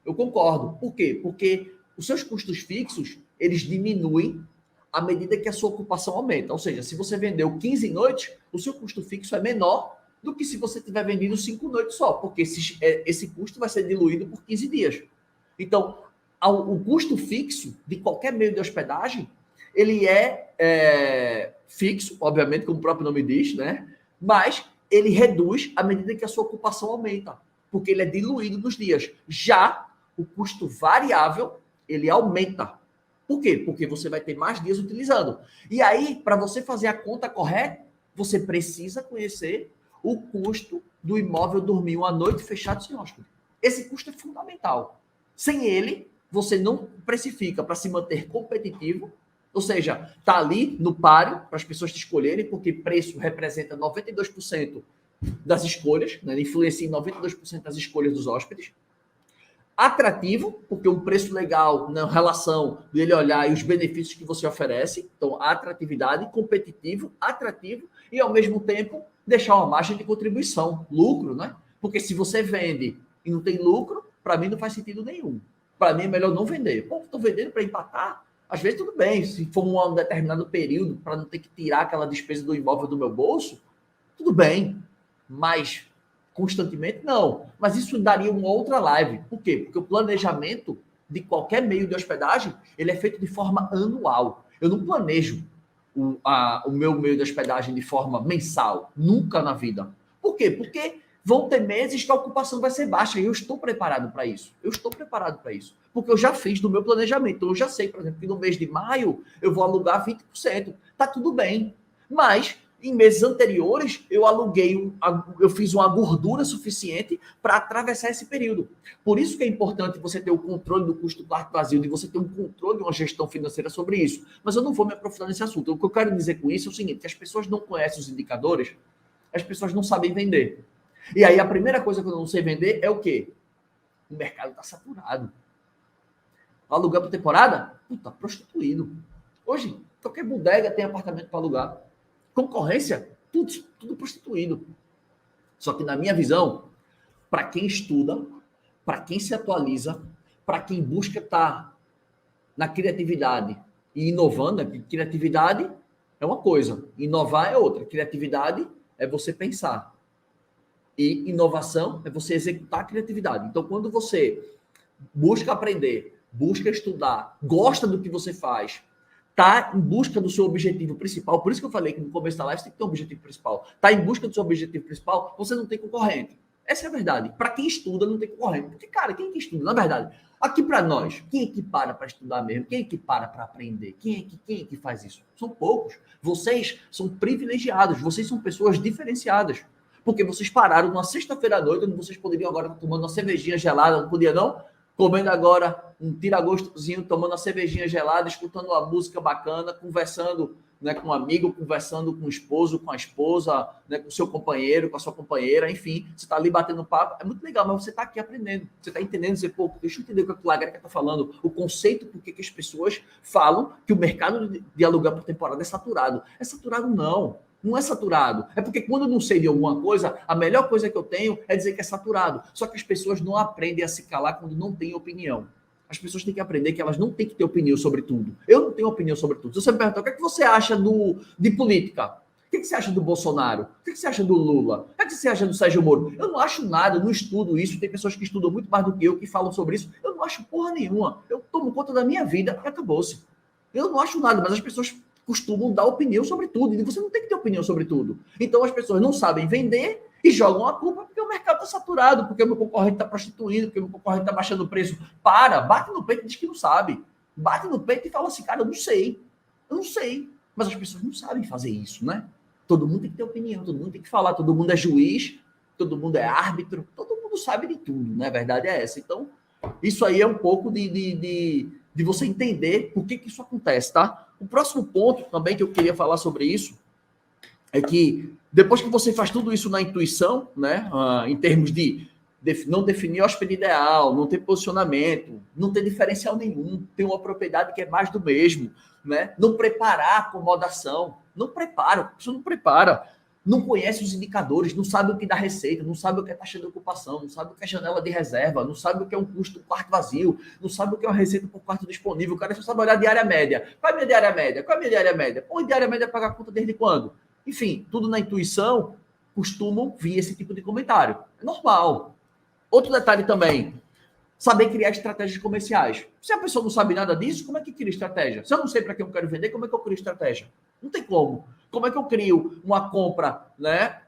Eu concordo. Por quê? Porque os seus custos fixos, eles diminuem à medida que a sua ocupação aumenta. Ou seja, se você vendeu 15 noites, o seu custo fixo é menor do que se você tiver vendido 5 noites só, porque esse custo vai ser diluído por 15 dias. Então, o custo fixo de qualquer meio de hospedagem, ele é fixo, obviamente, como o próprio nome diz, né? Mas ele reduz à medida que a sua ocupação aumenta, porque ele é diluído nos dias. Já o custo variável, ele aumenta. Por quê? Porque você vai ter mais dias utilizando. E aí, para você fazer a conta correta, você precisa conhecer o custo do imóvel dormir uma noite fechado sem hóspede. Esse custo é fundamental. Sem ele, você não precifica para se manter competitivo, ou seja, está ali no páreo para as pessoas te escolherem, porque preço representa 92% das escolhas, né? Influencia em 92% das escolhas dos hóspedes. Atrativo, porque um preço legal na relação dele olhar e os benefícios que você oferece. Então, atratividade, competitivo, atrativo e, ao mesmo tempo, deixar uma margem de contribuição, lucro, né? Porque se você vende e não tem lucro, para mim não faz sentido nenhum. Para mim é melhor não vender. Pô, estou vendendo para empatar? Às vezes tudo bem, se for um determinado período, para não ter que tirar aquela despesa do imóvel do meu bolso, Tudo bem, mas constantemente não. Mas isso daria uma outra live. Por quê? Porque o planejamento de qualquer meio de hospedagem, ele é feito de forma anual. Eu não planejo o meu meio de hospedagem de forma mensal, nunca na vida. Por quê? Porque vão ter meses que a ocupação vai ser baixa e eu estou preparado para isso. Eu estou preparado para isso. Porque eu já fiz do meu planejamento. Então, eu já sei, por exemplo, que no mês de maio eu vou alugar 20%. Tá tudo bem. Mas em meses anteriores, eu fiz uma gordura suficiente para atravessar esse período. Por isso que é importante você ter o controle do custo do quarto vazio, de você ter um controle de uma gestão financeira sobre isso. Mas eu não vou me aprofundar nesse assunto. O que eu quero dizer com isso é o seguinte, que as pessoas não conhecem os indicadores, as pessoas não sabem vender. E aí a primeira coisa que eu não sei vender é o quê? O mercado está saturado. Alugar por temporada? Puta, prostituído. Hoje, qualquer bodega tem apartamento para alugar. Concorrência, tudo prostituído. Só que, na minha visão, para quem estuda, para quem se atualiza, para quem busca estar na criatividade e inovando, né? Criatividade é uma coisa, inovar é outra. Criatividade é você pensar. E inovação é você executar a criatividade. Então, quando você busca aprender, busca estudar, gosta do que você faz, está em busca do seu objetivo principal, por isso que eu falei que no começo da live você tem que ter um objetivo principal. Está em busca do seu objetivo principal, você não tem concorrente. Essa é a verdade. Para quem estuda, não tem concorrente. Porque, cara, quem que estuda? Na verdade, aqui para nós, quem é que para estudar mesmo? Quem é que para aprender? Quem é que faz isso? São poucos. Vocês são privilegiados, vocês são pessoas diferenciadas. Porque vocês pararam numa sexta-feira à noite, onde vocês poderiam agora estar tomando uma cervejinha gelada, não podia não? Comendo agora um tira-gostozinho, tomando uma cervejinha gelada, escutando uma música bacana, conversando, né, com um amigo, conversando com o esposo, com a esposa, né, com o seu companheiro, com a sua companheira, enfim, você está ali batendo papo, é muito legal, mas você está aqui aprendendo, você está entendendo, dizer, pô, deixa eu entender o que a Greca está falando, o conceito, por que as pessoas falam que o mercado de aluguel por temporada é saturado. É saturado não. Não é saturado. É porque quando eu não sei de alguma coisa, a melhor coisa que eu tenho é dizer que é saturado. Só que as pessoas não aprendem a se calar quando não têm opinião. As pessoas têm que aprender que elas não têm que ter opinião sobre tudo. Eu não tenho opinião sobre tudo. Se você me perguntar o que é que você acha de política, o que é que você acha do Bolsonaro? O que é que você acha do Lula? O que é que você acha do Sérgio Moro? Eu não acho nada, eu não estudo isso. Tem pessoas que estudam muito mais do que eu, que falam sobre isso. Eu não acho porra nenhuma. Eu tomo conta da minha vida e acabou-se. Eu não acho nada, mas as pessoas costumam dar opinião sobre tudo, e você não tem que ter opinião sobre tudo. Então as pessoas não sabem vender e jogam a culpa porque o mercado está saturado, porque o meu concorrente está prostituindo, porque o meu concorrente está baixando o preço. Bate no peito e diz que não sabe. Bate no peito e fala assim, cara, eu não sei. Mas as pessoas não sabem fazer isso, né? Todo mundo tem que ter opinião, todo mundo tem que falar, todo mundo é juiz, todo mundo é árbitro, todo mundo sabe de tudo, né? A verdade é essa. Então, isso aí é um pouco de você entender por que isso acontece, tá? O próximo ponto também que eu queria falar sobre isso é que depois que você faz tudo isso na intuição, né, em termos de não definir hóspede ideal, não ter posicionamento, não ter diferencial nenhum, ter uma propriedade que é mais do mesmo, né, não preparar a acomodação, não prepara, a pessoa não prepara, não conhece os indicadores, não sabe o que dá receita, não sabe o que é taxa de ocupação, não sabe o que é janela de reserva, não sabe o que é um custo por quarto vazio, não sabe o que é uma receita por quarto disponível, o cara só sabe olhar a diária média. Qual é a minha diária média? Qual é a minha diária média? Pô, diária média é pagar a conta desde quando? Enfim, tudo na intuição, costumam vir esse tipo de comentário. É normal. Outro detalhe também, saber criar estratégias comerciais. Se a pessoa não sabe nada disso, como é que cria estratégia? Se eu não sei para quem eu quero vender, como é que eu crio estratégia? Não tem como. Como é que eu crio uma compra, né,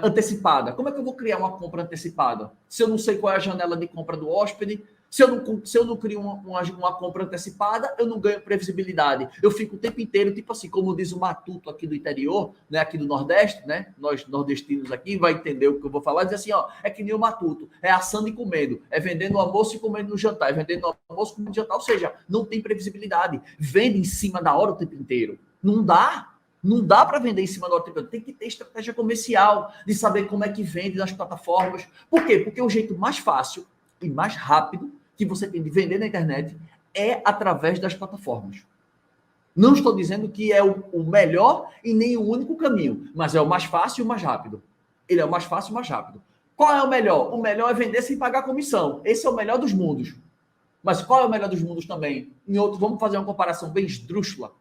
antecipada? Como é que eu vou criar uma compra antecipada? Se eu não sei qual é a janela de compra do hóspede, se eu não crio uma compra antecipada, eu não ganho previsibilidade. Eu fico o tempo inteiro, tipo assim, como diz o matuto aqui do interior, né, aqui do Nordeste, né? Nós nordestinos aqui vai entender o que eu vou falar, diz assim, ó, é que nem o matuto, é assando e comendo, é vendendo no almoço e comendo no jantar, é vendendo no almoço e comendo no jantar, ou seja, não tem previsibilidade. Vende em cima da hora o tempo inteiro. Não dá. Não dá para vender em cima da hora o tempo inteiro. Tem que ter estratégia comercial, de saber como é que vende nas plataformas. Por quê? Porque o jeito mais fácil e mais rápido que você tem de vender na internet é através das plataformas. Não estou dizendo que é o melhor e nem o único caminho, mas é o mais fácil e o mais rápido. Ele é o mais fácil e o mais rápido. Qual é o melhor? O melhor é vender sem pagar comissão. Esse é o melhor dos mundos. Mas qual é o melhor dos mundos também? Em outro, vamos fazer uma comparação bem esdrúxula.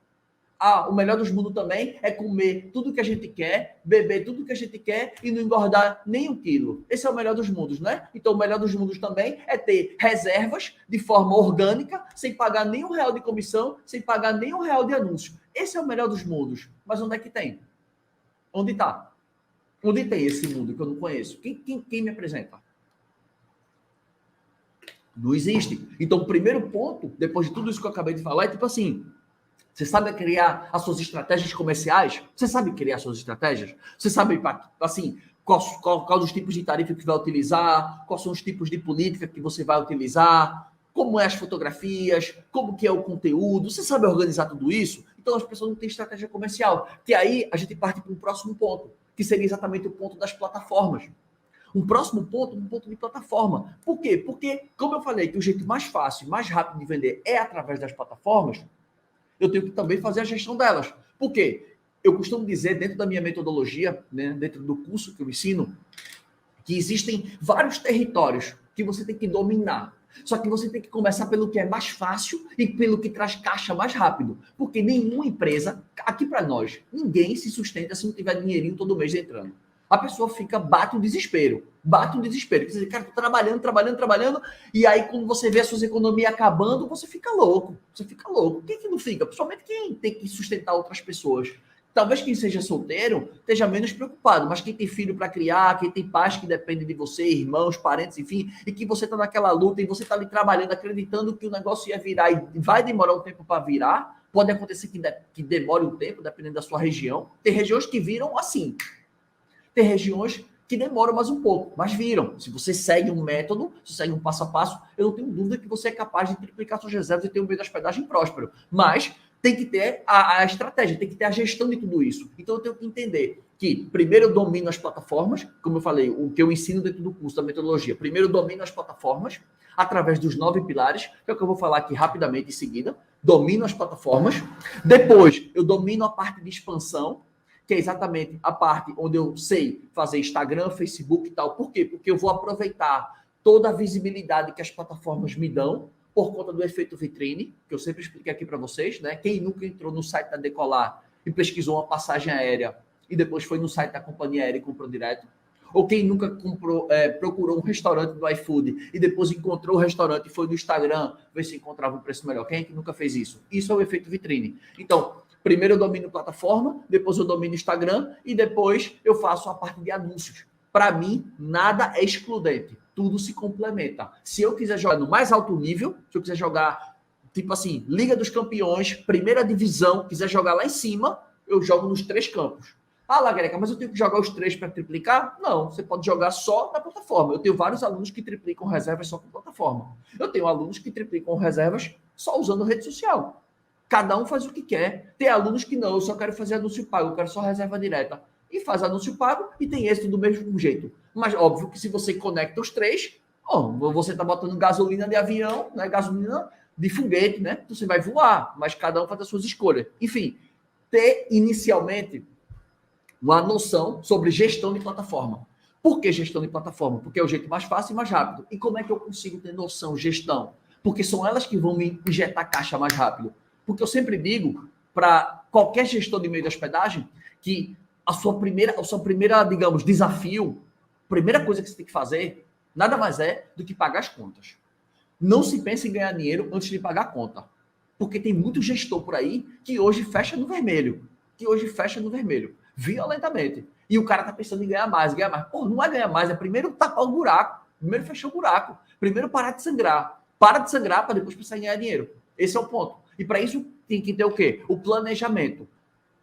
O melhor dos mundos também é comer tudo que a gente quer, beber tudo que a gente quer e não engordar nem 1 quilo. Esse é o melhor dos mundos, né? Então, o melhor dos mundos também é ter reservas de forma orgânica, sem pagar nem R$1 de comissão, sem pagar nem R$1 de anúncio. Esse é o melhor dos mundos. Mas onde é que tem? Onde está? Onde tem esse mundo que eu não conheço? Quem me apresenta? Não existe. Então, o primeiro ponto, depois de tudo isso que eu acabei de falar, é tipo assim: você sabe criar as suas estratégias comerciais? Você sabe criar as suas estratégias? Você sabe, assim, qual os tipos de tarifa que vai utilizar? Quais são os tipos de política que você vai utilizar? Como é as fotografias? Como que é o conteúdo? Você sabe organizar tudo isso? Então, as pessoas não têm estratégia comercial. Que aí, a gente parte para um próximo ponto, que seria exatamente o ponto das plataformas. Um próximo ponto, um ponto de plataforma. Por quê? Porque, como eu falei, que o jeito mais fácil e mais rápido de vender é através das plataformas, eu tenho que também fazer a gestão delas. Por quê? Eu costumo dizer, dentro da minha metodologia, né, dentro do curso que eu ensino, que existem vários territórios que você tem que dominar. Só que você tem que começar pelo que é mais fácil e pelo que traz caixa mais rápido. Porque nenhuma empresa, aqui para nós, ninguém se sustenta se não tiver dinheirinho todo mês entrando. A pessoa bate o desespero. Quer dizer, cara, tô trabalhando, e aí quando você vê as suas economias acabando, você fica louco. Quem que não fica? Principalmente quem tem que sustentar outras pessoas. Talvez quem seja solteiro esteja menos preocupado, mas quem tem filho para criar, quem tem pais que dependem de você, irmãos, parentes, enfim, e que você está naquela luta e você está ali trabalhando, acreditando que o negócio ia virar e vai demorar um tempo para virar, pode acontecer que demore um tempo, dependendo da sua região. Tem regiões que viram assim. Tem regiões que demoram mais um pouco, mas viram. Se você segue um método, se segue um passo a passo, eu não tenho dúvida que você é capaz de triplicar suas reservas e ter um meio da hospedagem próspero. Mas tem que ter a estratégia, tem que ter a gestão de tudo isso. Então eu tenho que entender que primeiro eu domino as plataformas, como eu falei, o que eu ensino dentro do curso da metodologia. Primeiro eu domino as plataformas através dos 9 pilares, que é o que eu vou falar aqui rapidamente em seguida. Domino as plataformas. Depois eu domino a parte de expansão, que é exatamente a parte onde eu sei fazer Instagram, Facebook e tal. Por quê? Porque eu vou aproveitar toda a visibilidade que as plataformas me dão por conta do efeito vitrine, que eu sempre expliquei aqui para vocês, né? Quem nunca entrou no site da Decolar e pesquisou uma passagem aérea e depois foi no site da companhia aérea e comprou direto? Ou quem nunca procurou um restaurante do iFood e depois encontrou o restaurante e foi no Instagram ver se encontrava um preço melhor? Quem é que nunca fez isso? Isso é o efeito vitrine. Então, primeiro eu domino plataforma, depois eu domino Instagram e depois eu faço a parte de anúncios. Para mim, nada é excludente. Tudo se complementa. Se eu quiser jogar no mais alto nível, se eu quiser jogar, tipo assim, Liga dos Campeões, primeira divisão, quiser jogar lá em cima, eu jogo nos 3 campos. Ah, Lagreca, mas eu tenho que jogar os 3 para triplicar? Não, você pode jogar só na plataforma. Eu tenho vários alunos que triplicam reservas só com plataforma. Eu tenho alunos que triplicam reservas só usando rede social. Cada um faz o que quer. Tem alunos que não, eu só quero fazer anúncio pago, eu quero só reserva direta. E faz anúncio pago e tem êxito do mesmo jeito. Mas óbvio que se você conecta os 3, você está botando gasolina de avião, né? Gasolina de foguete, né? Então você vai voar, mas cada um faz as suas escolhas. Enfim, ter inicialmente uma noção sobre gestão de plataforma. Por que gestão de plataforma? Porque é o jeito mais fácil e mais rápido. E como é que eu consigo ter noção, gestão? Porque são elas que vão me injetar caixa mais rápido. Porque eu sempre digo para qualquer gestor de meio de hospedagem que a sua primeira, digamos, desafio, primeira coisa que você tem que fazer, nada mais é do que pagar as contas. Não se pense em ganhar dinheiro antes de pagar a conta. Porque tem muito gestor por aí que hoje fecha no vermelho. Violentamente. E o cara tá pensando em ganhar mais. Pô, não é ganhar mais, é primeiro tapar o buraco. Primeiro fechar o buraco. Primeiro parar de sangrar. Para de sangrar para depois pensar em ganhar dinheiro. Esse é o ponto. E para isso tem que ter o quê? O planejamento.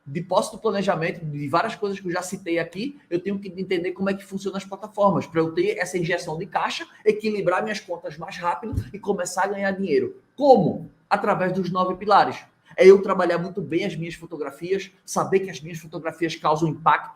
De posse do planejamento, de várias coisas que eu já citei aqui, eu tenho que entender como é que funcionam as plataformas, para eu ter essa injeção de caixa, equilibrar minhas contas mais rápido e começar a ganhar dinheiro. Como? Através dos 9 pilares. É eu trabalhar muito bem as minhas fotografias, saber que as minhas fotografias causam impacto,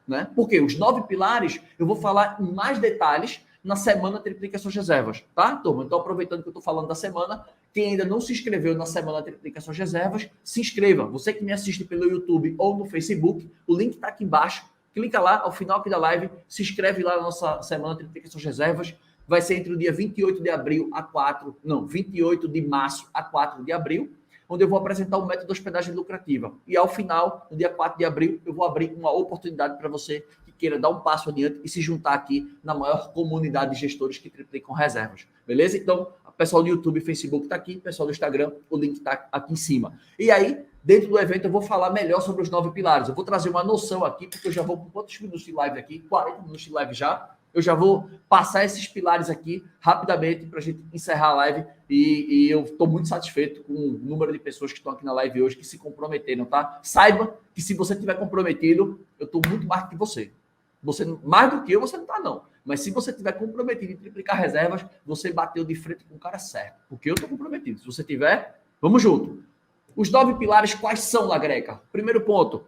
né? Porque os 9 pilares eu vou falar em mais detalhes na semana Triplica Suas Reservas, tá, turma? Então, aproveitando que eu estou falando da semana, quem ainda não se inscreveu na semana Triplica Suas Reservas, se inscreva. Você que me assiste pelo YouTube ou no Facebook, o link está aqui embaixo. Clica lá, ao final aqui da live, se inscreve lá na nossa semana Triplica Suas Reservas. Vai ser entre o dia 28 de março a 4 de abril. onde eu vou apresentar o método de hospedagem lucrativa. E ao final, no dia 4 de abril, eu vou abrir uma oportunidade para você que queira dar um passo adiante e se juntar aqui na maior comunidade de gestores que triplicam reservas. Beleza? Então, o pessoal do YouTube e Facebook está aqui, o pessoal do Instagram, o link está aqui em cima. E aí, dentro do evento, eu vou falar melhor sobre os 9 pilares. Eu vou trazer uma noção aqui, porque eu já vou com quantos minutos de live aqui? 40 minutos de live já. Eu já vou passar esses pilares aqui rapidamente para a gente encerrar a live e eu estou muito satisfeito com o número de pessoas que estão aqui na live hoje que se comprometeram, tá? Saiba que se você estiver comprometido, eu estou muito mais que você. Você mais do que eu, você não está não. Mas se você estiver comprometido em triplicar reservas, você bateu de frente com o cara certo. Porque eu estou comprometido. Se você tiver, vamos junto. Os 9 pilares, quais são, Lagreca? Primeiro ponto,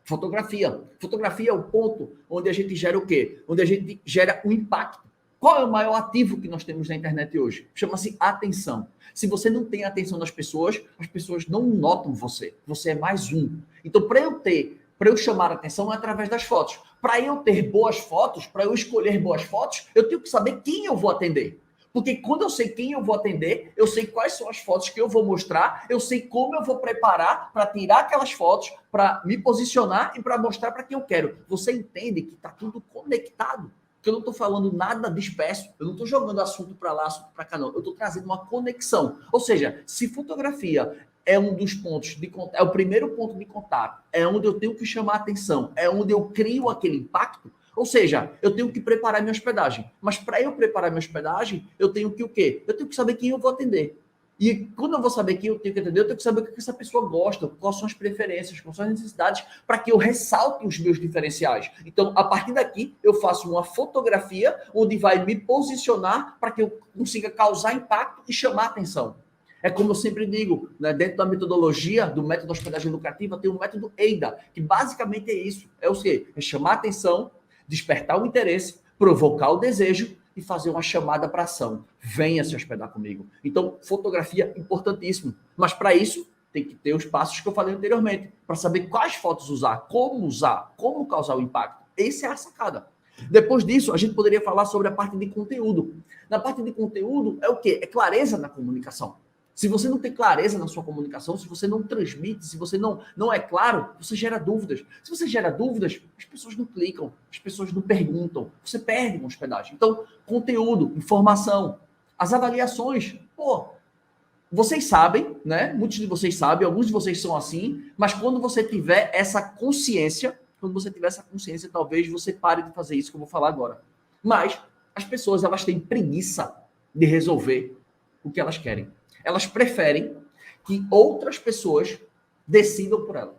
fotografia. Fotografia é o ponto onde a gente gera o quê? Onde a gente gera um impacto. Qual é o maior ativo que nós temos na internet hoje? Chama-se atenção. Se você não tem atenção das pessoas, as pessoas não notam você. Você é mais um. Então, para eu chamar a atenção é através das fotos. Para eu ter boas fotos, para eu escolher boas fotos, eu tenho que saber quem eu vou atender. Porque quando eu sei quem eu vou atender, eu sei quais são as fotos que eu vou mostrar, eu sei como eu vou preparar para tirar aquelas fotos, para me posicionar e para mostrar para quem eu quero. Você entende que está tudo conectado. Que eu não estou falando nada disperso, eu não estou jogando assunto para lá, assunto para cá, não. Eu estou trazendo uma conexão. Ou seja, se fotografia é um dos pontos de contato, é o primeiro ponto de contato, é onde eu tenho que chamar a atenção, é onde eu crio aquele impacto. Ou seja, eu tenho que preparar minha hospedagem. Mas para eu preparar minha hospedagem, eu tenho que o quê? Eu tenho que saber quem eu vou atender. E quando eu vou saber quem eu tenho que atender, eu tenho que saber o que essa pessoa gosta, quais são as preferências, quais são as necessidades, para que eu ressalte os meus diferenciais. Então, a partir daqui, eu faço uma fotografia onde vai me posicionar para que eu consiga causar impacto e chamar atenção. É como eu sempre digo, né, dentro da metodologia do método de hospedagem lucrativa, tem o método EIDA, que basicamente é isso. É o quê? É chamar atenção, despertar o interesse, provocar o desejo e fazer uma chamada para ação. Venha se hospedar comigo. Então, fotografia é importantíssimo. Mas para isso, tem que ter os passos que eu falei anteriormente, para saber quais fotos usar, como causar o impacto. Essa é a sacada. Depois disso, a gente poderia falar sobre a parte de conteúdo. Na parte de conteúdo, é o quê? É clareza na comunicação. Se você não tem clareza na sua comunicação, se você não transmite, se você não é claro, você gera dúvidas. Se você gera dúvidas, as pessoas não clicam, as pessoas não perguntam, você perde uma hospedagem. Então, conteúdo, informação, as avaliações. Pô, vocês sabem, né? Muitos de vocês sabem, alguns de vocês são assim, mas quando você tiver essa consciência, talvez você pare de fazer isso que eu vou falar agora. Mas as pessoas, elas têm preguiça de resolver o que elas querem. Elas preferem que outras pessoas decidam por ela.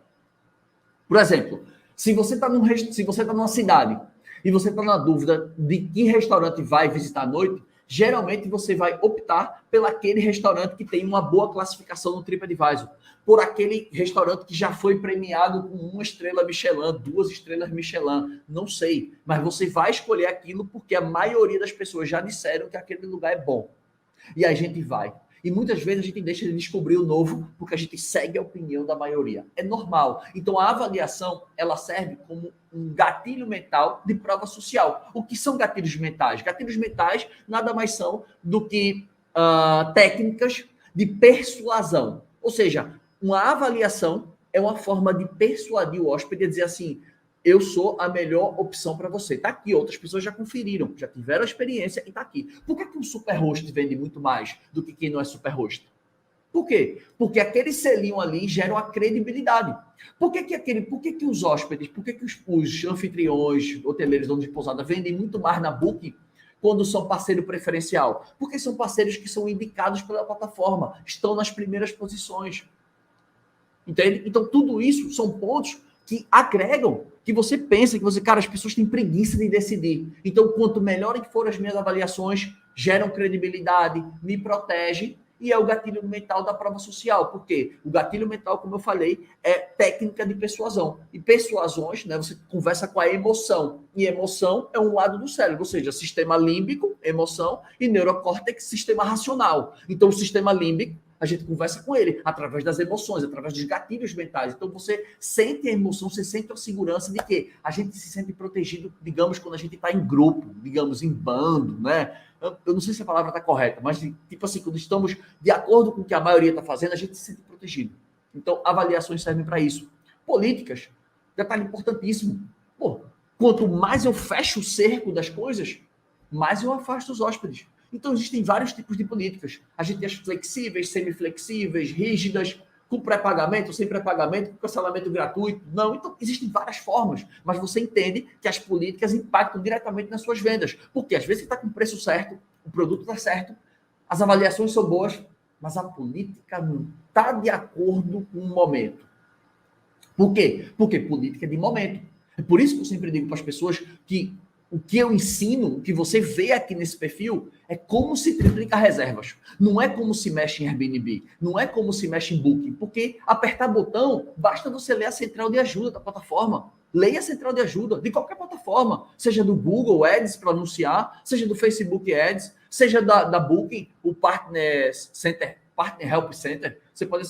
Por exemplo, se você está numa cidade e você está na dúvida de que restaurante vai visitar à noite, geralmente você vai optar pelaquele restaurante que tem uma boa classificação no TripAdvisor, por aquele restaurante que já foi premiado com 1 estrela Michelin, 2 estrelas Michelin, não sei, mas você vai escolher aquilo porque a maioria das pessoas já disseram que aquele lugar é bom. E a gente vai. E muitas vezes a gente deixa de descobrir o novo porque a gente segue a opinião da maioria. É normal. Então a avaliação, ela serve como um gatilho mental de prova social. O que são gatilhos mentais? Gatilhos mentais nada mais são do que técnicas de persuasão. Ou seja, uma avaliação é uma forma de persuadir o hóspede a dizer assim: eu sou a melhor opção para você. Está aqui, outras pessoas já conferiram, já tiveram a experiência e está aqui. Por que um super host vende muito mais do que quem não é super host? Por quê? Porque aquele selinho ali gera uma credibilidade. Por que os hóspedes, por que os anfitriões, hoteleiros, donos de pousada vendem muito mais na Booking quando são parceiro preferencial? Porque são parceiros que são indicados pela plataforma, estão nas primeiras posições. Entende? Então, tudo isso são pontos que agregam, que você pensa, cara, as pessoas têm preguiça de decidir. Então, quanto melhorem forem as minhas avaliações, geram credibilidade, me protege, e é o gatilho mental da prova social. Por quê? O gatilho mental, como eu falei, é técnica de persuasão. E persuasões, né, você conversa com a emoção. E emoção é um lado do cérebro, ou seja, sistema límbico, emoção, e neurocórtex, sistema racional. Então, o sistema límbico A gente conversa com ele através das emoções, através dos gatilhos mentais. Então você sente a emoção, você sente a segurança de que a gente se sente protegido, digamos, quando a gente está em grupo, digamos, em bando, né? Eu não sei se a palavra está correta, mas tipo assim, quando estamos de acordo com o que a maioria está fazendo, a gente se sente protegido. Então, avaliações servem para isso. Políticas, detalhe importantíssimo. Pô, quanto mais eu fecho o cerco das coisas, mais eu afasto os hóspedes. Então, existem vários tipos de políticas. A gente tem as flexíveis, semiflexíveis, rígidas, com pré-pagamento, sem pré-pagamento, com cancelamento gratuito. Não, então existem várias formas, mas você entende que as políticas impactam diretamente nas suas vendas. Porque às vezes você está com o preço certo, o produto está certo, as avaliações são boas, mas a política não está de acordo com o momento. Por quê? Porque política é de momento. É por isso que eu sempre digo para as pessoas que o que eu ensino, o que você vê aqui nesse perfil, é como se triplica reservas. Não é como se mexe em Airbnb, não é como se mexe em Booking, porque apertar botão, basta você ler a central de ajuda da plataforma. Leia a central de ajuda de qualquer plataforma, seja do Google Ads para anunciar, seja do Facebook Ads, seja da Booking, o Partner Center, Partner Help Center. Você pode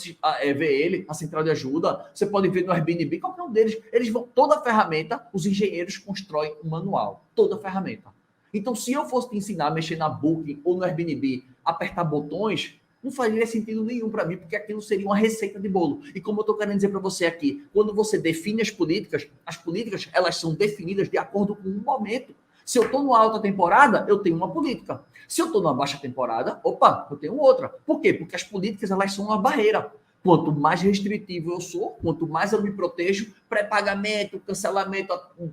ver ele, a central de ajuda, você pode ver no Airbnb, qualquer um deles. Eles vão, toda a ferramenta, os engenheiros constroem um manual, toda a ferramenta. Então, se eu fosse te ensinar a mexer na Booking ou no Airbnb, apertar botões, não faria sentido nenhum para mim, porque aquilo seria uma receita de bolo. E como eu estou querendo dizer para você aqui, quando você define as políticas, elas são definidas de acordo com um momento. Se eu estou numa alta temporada, eu tenho uma política. Se eu estou numa baixa temporada, opa, eu tenho outra. Por quê? Porque as políticas, elas são uma barreira. Quanto mais restritivo eu sou, quanto mais eu me protejo, pré-pagamento, cancelamento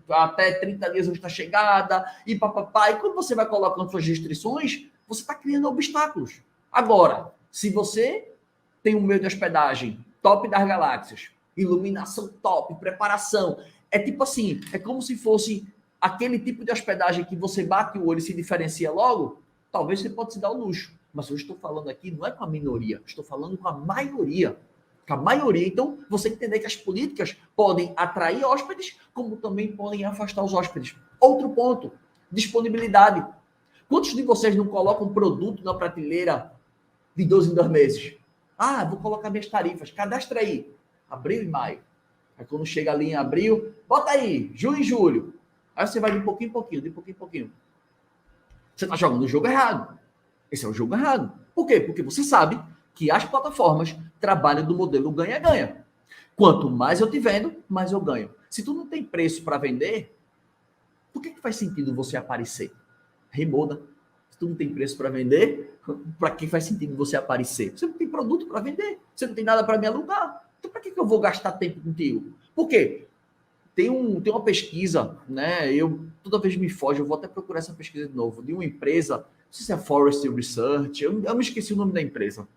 até 30 dias antes da chegada, e papapá. E quando você vai colocando suas restrições, você está criando obstáculos. Agora, se você tem um meio de hospedagem top das galáxias, iluminação top, preparação, é tipo assim, é como se fosse aquele tipo de hospedagem que você bate o olho e se diferencia logo, talvez você pode se dar o luxo. Mas eu estou falando aqui não é com a minoria, estou falando com a maioria. Com a maioria. Então, você entender que as políticas podem atrair hóspedes, como também podem afastar os hóspedes. Outro ponto, disponibilidade. Quantos de vocês não colocam produto na prateleira de 2 em 2 meses? Ah, vou colocar minhas tarifas, cadastra aí. Abril e maio. Aí quando chega ali em abril, bota aí, junho e julho. Aí você vai de pouquinho em pouquinho, de pouquinho em pouquinho. Você está jogando o jogo errado. Esse é o jogo errado. Por quê? Porque você sabe que as plataformas trabalham do modelo ganha-ganha. Quanto mais eu te vendo, mais eu ganho. Se tu não tem preço para vender, por que faz sentido você aparecer? Remuda. Se tu não tem preço para vender, para que faz sentido você aparecer? Você não tem produto para vender. Você não tem nada para me alugar. Então, para que eu vou gastar tempo contigo? Por quê? Tem uma pesquisa, né? Toda vez me foge, eu vou até procurar essa pesquisa de novo, de uma empresa, não sei se é Forest Research, eu me esqueci o nome da empresa,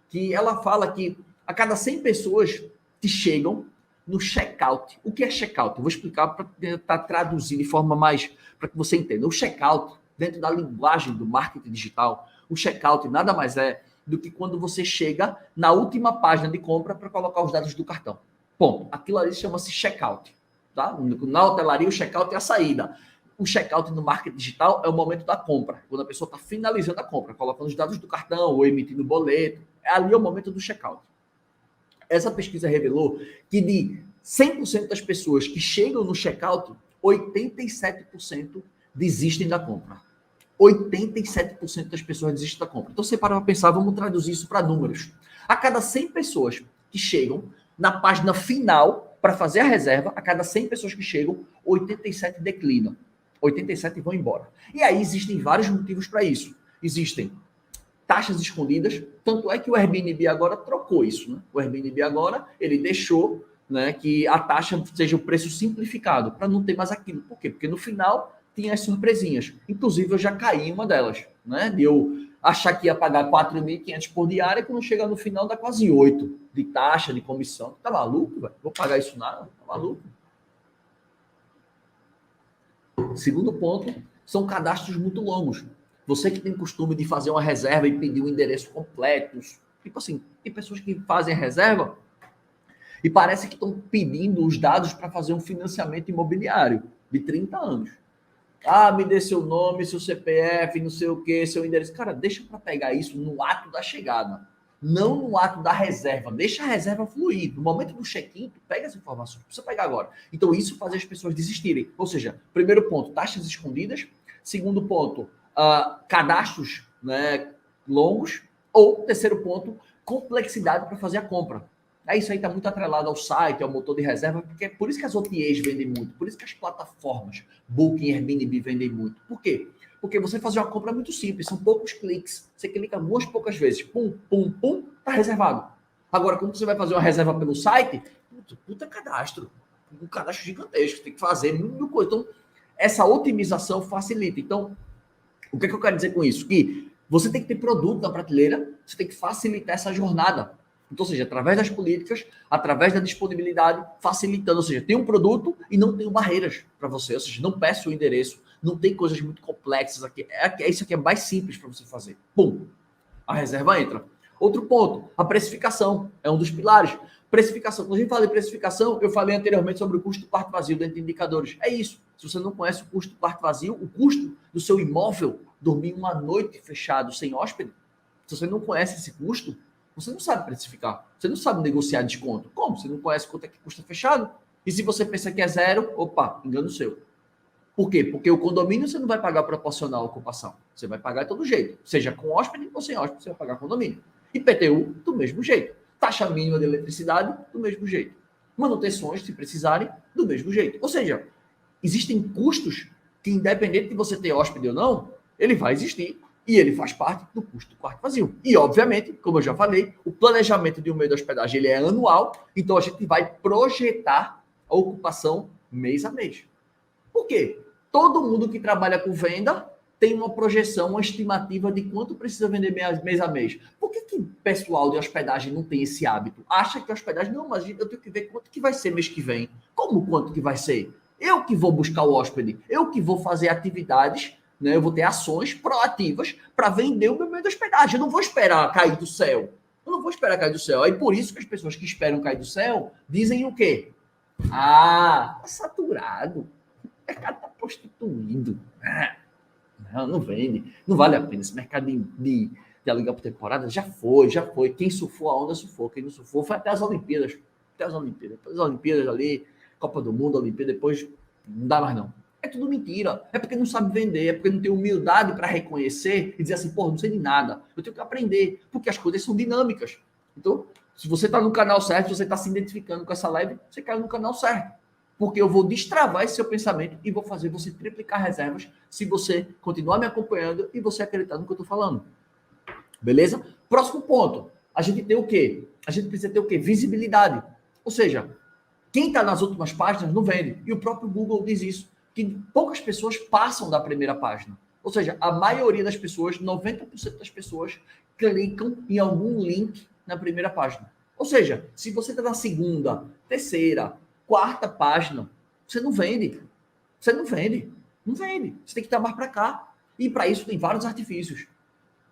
que ela fala que a cada 100 pessoas que chegam no checkout. O que é checkout? Eu vou explicar para tentar traduzir de forma mais para que você entenda. O checkout, dentro da linguagem do marketing digital, o checkout nada mais é do que quando você chega na última página de compra para colocar os dados do cartão. Ponto. Aquilo ali chama-se checkout. Tá? Na hotelaria, o checkout é a saída. O checkout no marketing digital é o momento da compra, quando a pessoa está finalizando a compra, colocando os dados do cartão ou emitindo o boleto. Ali é o momento do checkout. Essa pesquisa revelou que de 100% das pessoas que chegam no checkout, 87% desistem da compra. 87% das pessoas desistem da compra. Então, você para pensar, vamos traduzir isso para números. A cada 100 pessoas que chegam na página final para fazer a reserva, a cada 100 pessoas que chegam, 87 declinam. 87 vão embora. E aí existem vários motivos para isso. Existem taxas escondidas, tanto é que o Airbnb agora trocou isso, né? O Airbnb agora, ele deixou, né, que a taxa seja o preço simplificado, para não ter mais aquilo. Por quê? Porque no final tinha as surpresinhas. Inclusive, eu já caí em uma delas, né? De eu achar que ia pagar 4.500 por diária, e quando chegar no final dá quase 8 de taxa, de comissão. Tá maluco, velho? Vou pagar isso nada? Tá maluco? Segundo ponto, são cadastros muito longos. Você que tem costume de fazer uma reserva e pedir o endereço completo. Tipo assim, tem pessoas que fazem a reserva e parece que estão pedindo os dados para fazer um financiamento imobiliário de 30 anos. Ah, me dê seu nome, seu CPF, não sei o quê, seu endereço. Cara, deixa para pegar isso no ato da chegada. Não no ato da reserva. Deixa a reserva fluir. No momento do check-in, tu pega as informações. Não precisa pegar agora. Então, isso faz as pessoas desistirem. Ou seja, primeiro ponto, taxas escondidas. Segundo ponto, cadastros, né, longos. Ou, terceiro ponto, complexidade para fazer a compra. Isso aí está muito atrelado ao site, ao motor de reserva, porque é por isso que as OTAs vendem muito, por isso que as plataformas Booking, Airbnb vendem muito. Por quê? Porque você fazer uma compra é muito simples, são poucos cliques. Você clica algumas poucas vezes, pum, pum, pum, tá reservado. Agora, quando você vai fazer uma reserva pelo site, puta cadastro. Um cadastro gigantesco, tem que fazer muita coisa. Então, essa otimização facilita. Então, o que eu quero dizer com isso? Que você tem que ter produto na prateleira, você tem que facilitar essa jornada. Então, ou seja, através das políticas, através da disponibilidade, facilitando. Ou seja, tem um produto e não tenho barreiras para você. Ou seja, não peço o endereço, não tem coisas muito complexas aqui. Isso aqui é mais simples para você fazer. Pum, a reserva entra. Outro ponto, a precificação. É um dos pilares. Precificação. Quando a gente fala de precificação, eu falei anteriormente sobre o custo do quarto vazio dentro de indicadores. É isso. Se você não conhece o custo do quarto vazio, o custo do seu imóvel, dormir uma noite fechado sem hóspede, se você não conhece esse custo, você não sabe precificar. Você não sabe negociar desconto. Como? Você não conhece quanto é que custa fechado? E se você pensa que é zero, opa, engano seu. Por quê? Porque o condomínio você não vai pagar proporcional à ocupação. Você vai pagar de todo jeito. Seja com hóspede ou sem hóspede, você vai pagar condomínio. IPTU, do mesmo jeito. Taxa mínima de eletricidade, do mesmo jeito. Manutenções, se precisarem, do mesmo jeito. Ou seja, existem custos que, independente de você ter hóspede ou não, ele vai existir. E ele faz parte do custo do quarto vazio. E, obviamente, como eu já falei, o planejamento de um meio de hospedagem ele é anual, então a gente vai projetar a ocupação mês a mês. Por quê? Todo mundo que trabalha com venda tem uma projeção, uma estimativa de quanto precisa vender mês a mês. Por que o pessoal de hospedagem não tem esse hábito? Acha que a hospedagem, não, mas eu tenho que ver quanto que vai ser mês que vem. Como quanto que vai ser? Eu que vou buscar o hóspede, eu que vou fazer atividades, né? Eu vou ter ações proativas para vender o meu meio de hospedagem. Eu não vou esperar cair do céu. Eu não vou esperar cair do céu. Aí por isso que as pessoas que esperam cair do céu dizem o quê? Tá saturado. O mercado está prostituído. Não vende. Não vale a pena. Esse mercado de aluguel por temporada já foi. Quem surfou a onda surfou. Quem não surfou foi até as Olimpíadas. Depois as Olimpíadas ali, Copa do Mundo, Olimpíada, depois não dá mais não. É tudo mentira. É porque não sabe vender, é porque não tem humildade para reconhecer e dizer assim, pô, não sei de nada. Eu tenho que aprender, porque as coisas são dinâmicas. Então, se você está no canal certo, se você está se identificando com essa live, você cai no canal certo. Porque eu vou destravar esse seu pensamento e vou fazer você triplicar reservas se você continuar me acompanhando e você acreditar no que eu estou falando. Beleza? Próximo ponto. A gente tem o quê? A gente precisa ter o quê? Visibilidade. Ou seja, quem está nas últimas páginas não vende. E o próprio Google diz isso. Que poucas pessoas passam da primeira página. Ou seja, a maioria das pessoas, 90% das pessoas, clicam em algum link na primeira página. Ou seja, se você está na segunda, terceira, quarta página, você não vende. Você não vende. Não vende. Você tem que estar mais para cá. E para isso tem vários artifícios.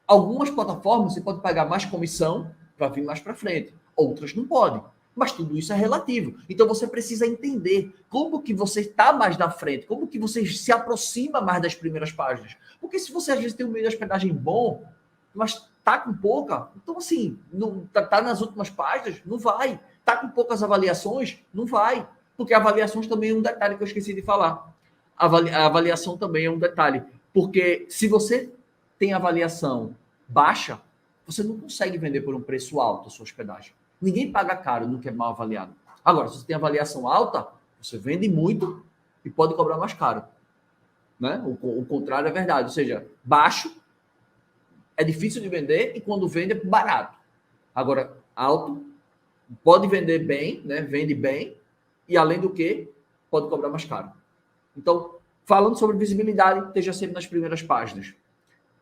Algumas plataformas você pode pagar mais comissão para vir mais para frente. Outras não podem. Mas tudo isso é relativo. Então você precisa entender como que você está mais na frente, como que você se aproxima mais das primeiras páginas. Porque se você às vezes tem um meio de hospedagem bom, mas tá com pouca, então assim, não tá nas últimas páginas, não vai. Tá com poucas avaliações, não vai. Porque avaliações também é um detalhe que eu esqueci de falar. A avaliação também é um detalhe. Porque se você tem avaliação baixa, você não consegue vender por um preço alto a sua hospedagem. Ninguém paga caro no que é mal avaliado. Agora, se você tem avaliação alta, você vende muito e pode cobrar mais caro. Né? O contrário é verdade. Ou seja, baixo é difícil de vender e quando vende é barato. Agora, alto pode vender bem, né? Vende bem e, além do que, pode cobrar mais caro. Então, falando sobre visibilidade, esteja sempre nas primeiras páginas.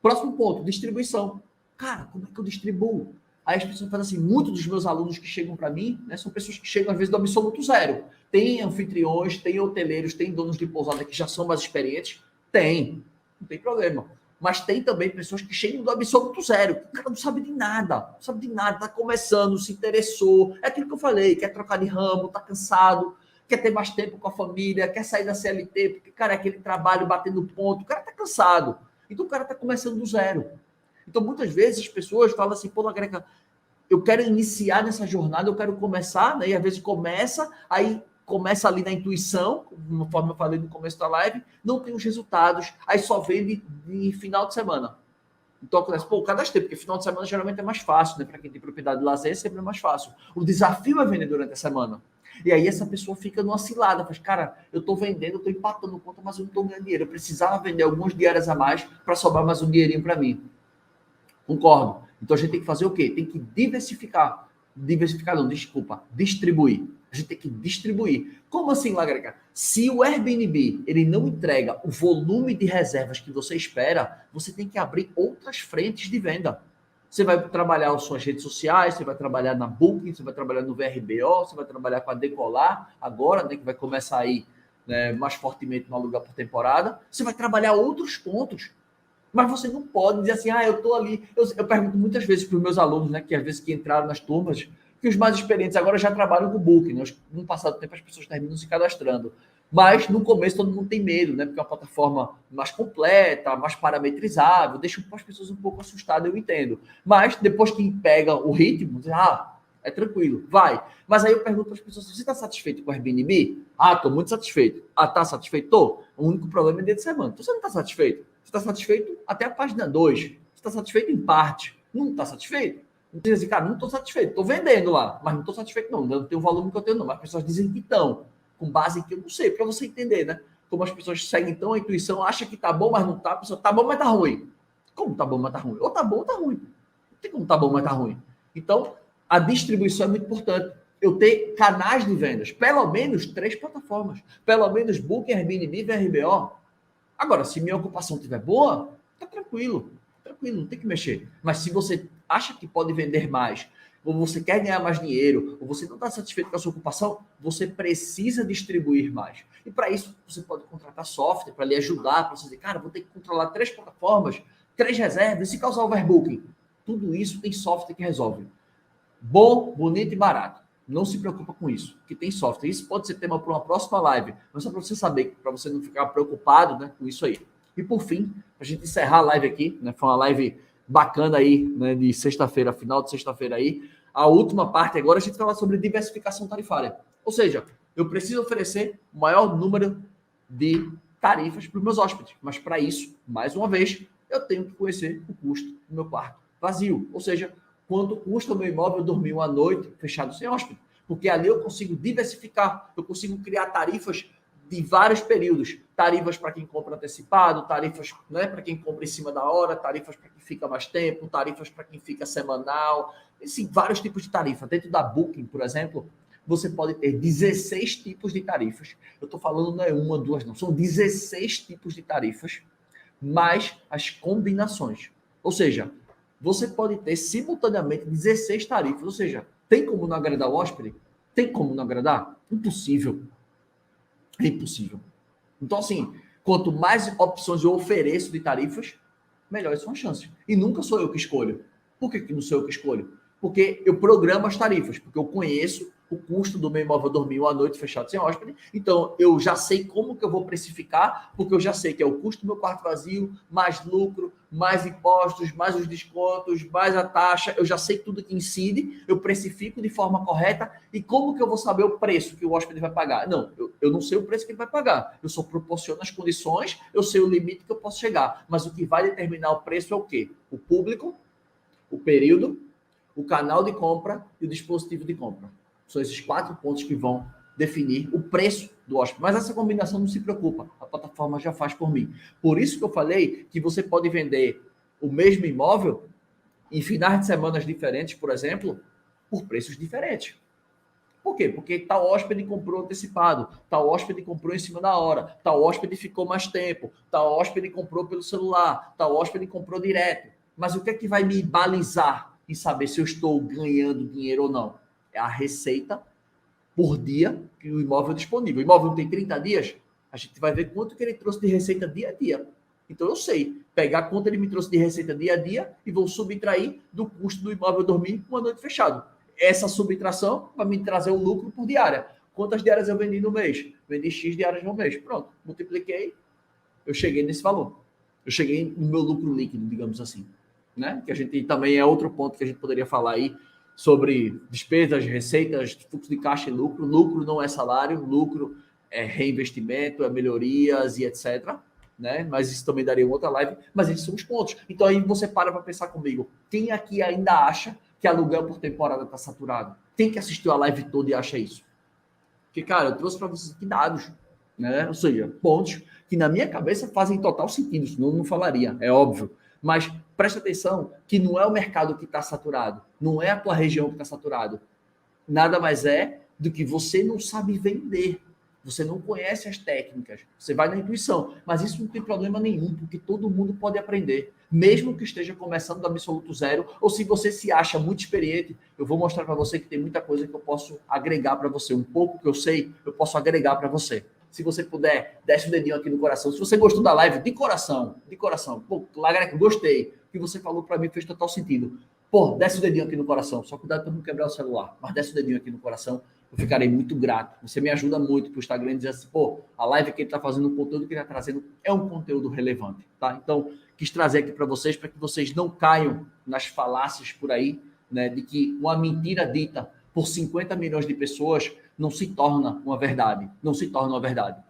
Próximo ponto, distribuição. Cara, como é que eu distribuo? Aí as pessoas falam assim, muitos dos meus alunos que chegam para mim, né, são pessoas que chegam às vezes do absoluto zero. Tem anfitriões, tem hoteleiros, tem donos de pousada que já são mais experientes? Tem, não tem problema. Mas tem também pessoas que chegam do absoluto zero. O cara não sabe de nada, não sabe de nada, tá começando, se interessou. É aquilo que eu falei, quer trocar de ramo, tá cansado, quer ter mais tempo com a família, quer sair da CLT, porque, cara, é aquele trabalho batendo ponto, o cara tá cansado. Então o cara tá começando do zero. Então, muitas vezes as pessoas falam assim, pô, Greca, eu quero iniciar nessa jornada, eu quero começar, né? E às vezes aí começa ali na intuição, conforme eu falei no começo da live, não tem os resultados, aí só vende de final de semana. Então acontece, pô, cadastrei, porque final de semana geralmente é mais fácil, né? Para quem tem propriedade de lazer, sempre é mais fácil. O desafio é vender durante a semana. E aí essa pessoa fica numa cilada, faz, cara, eu tô vendendo, eu tô empatando conta, mas eu não tô ganhando dinheiro. Eu precisava vender alguns diários a mais para sobrar mais um dinheirinho para mim. Concordo. Então a gente tem que fazer o quê? Tem que diversificar. Diversificar não, desculpa, distribuir. A gente tem que distribuir. Como assim, Lagrega? Se o Airbnb ele não entrega o volume de reservas que você espera, você tem que abrir outras frentes de venda. Você vai trabalhar as suas redes sociais, você vai trabalhar na Booking, você vai trabalhar no VRBO, você vai trabalhar com a Decolar, agora, né, que vai começar aí, né, mais fortemente no aluguel por temporada. Você vai trabalhar outros pontos. Mas você não pode dizer assim, eu estou ali. Eu pergunto muitas vezes para os meus alunos, né, que às vezes que entraram nas turmas, que os mais experientes agora já trabalham com o Booking, né? No passado tempo as pessoas terminam se cadastrando. Mas no começo todo mundo tem medo, né? Porque é uma plataforma mais completa, mais parametrizável, deixa as pessoas um pouco assustadas, eu entendo. Mas depois que pega o ritmo, diz, é tranquilo, vai. Mas aí eu pergunto para as pessoas, você está satisfeito com o Airbnb? Estou muito satisfeito. Está satisfeito? Tô. O único problema é dia de semana. Então você não está satisfeito? Você está satisfeito até a página 2. Você está satisfeito em parte. Não está satisfeito? Não diz assim, cara, não estou satisfeito. Estou vendendo lá, mas não estou satisfeito não. Não tenho o volume que eu tenho não. Mas as pessoas dizem que estão, com base em que eu não sei, para você entender, né? Como as pessoas seguem então a intuição, acha que tá bom, mas não tá. A pessoa tá bom, mas tá ruim. Como tá bom, mas tá ruim? Ou tá bom ou tá ruim. Não tem como tá bom, mas tá ruim. Então, a distribuição é muito importante. Eu ter canais de vendas, pelo menos 3 plataformas. Pelo menos Booking, Airbnb e VRBO. Agora, se minha ocupação estiver boa, tá tranquilo, não tem que mexer. Mas se você acha que pode vender mais, ou você quer ganhar mais dinheiro, ou você não está satisfeito com a sua ocupação, você precisa distribuir mais. E para isso, você pode contratar software para lhe ajudar, para você dizer, cara, vou ter que controlar 3 plataformas, 3 reservas, e se causar overbooking? Tudo isso tem software que resolve. Bom, bonito e barato. Não se preocupa com isso, que tem software. Isso pode ser tema para uma próxima live, mas só para você saber, para você não ficar preocupado, né, com isso aí. E por fim, para a gente encerrar a live aqui, né, foi uma live bacana aí, né, de sexta-feira, final de sexta-feira aí. A última parte agora a gente fala sobre diversificação tarifária. Ou seja, eu preciso oferecer o maior número de tarifas para os meus hóspedes, mas para isso, mais uma vez, eu tenho que conhecer o custo do meu quarto vazio, ou seja, quanto custa o meu imóvel dormir uma noite fechado sem hóspede. Porque ali eu consigo diversificar, eu consigo criar tarifas de vários períodos. Tarifas para quem compra antecipado, tarifas, né, para quem compra em cima da hora, tarifas para quem fica mais tempo, tarifas para quem fica semanal. Assim, vários tipos de tarifa. Dentro da Booking, por exemplo, você pode ter 16 tipos de tarifas. Eu estou falando não é uma, duas, não. São 16 tipos de tarifas, mais as combinações. Ou seja, você pode ter simultaneamente 16 tarifas. Ou seja, tem como não agradar o hóspede? Tem como não agradar? Impossível. É impossível. Então, assim, quanto mais opções eu ofereço de tarifas, melhores são as chances. E nunca sou eu que escolho. Por que não sou eu que escolho? Porque eu programo as tarifas, porque eu conheço o custo do meu imóvel dormir uma noite fechado sem hóspede, então eu já sei como que eu vou precificar, porque eu já sei que é o custo do meu quarto vazio, mais lucro, mais impostos, mais os descontos, mais a taxa, eu já sei tudo que incide, eu precifico de forma correta, e como que eu vou saber o preço que o hóspede vai pagar? Não, eu não sei o preço que ele vai pagar, eu só proporciono as condições, eu sei o limite que eu posso chegar, mas o que vai determinar o preço é o quê? O público, o período, o canal de compra e o dispositivo de compra. São esses 4 pontos que vão definir o preço do hóspede. Mas essa combinação não se preocupa, a plataforma já faz por mim. Por isso que eu falei que você pode vender o mesmo imóvel em finais de semanas diferentes, por exemplo, por preços diferentes. Por quê? Porque tal hóspede comprou antecipado, tal hóspede comprou em cima da hora, tal hóspede ficou mais tempo, tal hóspede comprou pelo celular, tal hóspede comprou direto. Mas o que é que vai me balizar e saber se eu estou ganhando dinheiro ou não? É a receita por dia que o imóvel é disponível. O imóvel tem 30 dias, a gente vai ver quanto que ele trouxe de receita dia a dia. Então eu sei pegar quanto ele me trouxe de receita dia a dia e vou subtrair do custo do imóvel dormir uma noite fechado. Essa subtração vai me trazer um lucro por diária. Quantas diárias eu vendi no mês? Vendi X diárias no mês. Pronto, multipliquei, eu cheguei nesse valor. Eu cheguei no meu lucro líquido, digamos assim. Né? Que a gente também é outro ponto que a gente poderia falar aí sobre despesas, receitas, fluxo de caixa e lucro. Lucro não é salário, lucro é reinvestimento, é melhorias e etc. Né? Mas isso também daria outra live. Mas esses são os pontos. Então aí você para pensar comigo. Quem aqui ainda acha que aluguel por temporada está saturado? Tem que assistir a live toda e acha isso. Porque, cara, eu trouxe para vocês aqui dados, né? Ou seja, pontos que na minha cabeça fazem total sentido, senão eu não falaria, é óbvio. Mas presta atenção que não é o mercado que está saturado, não é a tua região que está saturado. Nada mais é do que você não sabe vender. Você não conhece as técnicas, você vai na intuição, mas isso não tem problema nenhum, porque todo mundo pode aprender, mesmo que esteja começando do absoluto zero, ou se você se acha muito experiente, eu vou mostrar para você que tem muita coisa que eu posso agregar para você, um pouco que eu sei, eu posso agregar para você. Se você puder, desce o dedinho aqui no coração. Se você gostou da live, de coração, pô, Lagra, gostei, o que você falou para mim fez total sentido. Pô, desce o dedinho aqui no coração, só cuidado para não quebrar o celular, mas desce o dedinho aqui no coração, eu ficarei muito grato. Você me ajuda muito para o Instagram dizer assim, pô, a live que ele está fazendo, o conteúdo que ele está trazendo é um conteúdo relevante, tá? Então, quis trazer aqui para que vocês não caiam nas falácias por aí, né, de que uma mentira dita por 50 milhões de pessoas não se torna uma verdade,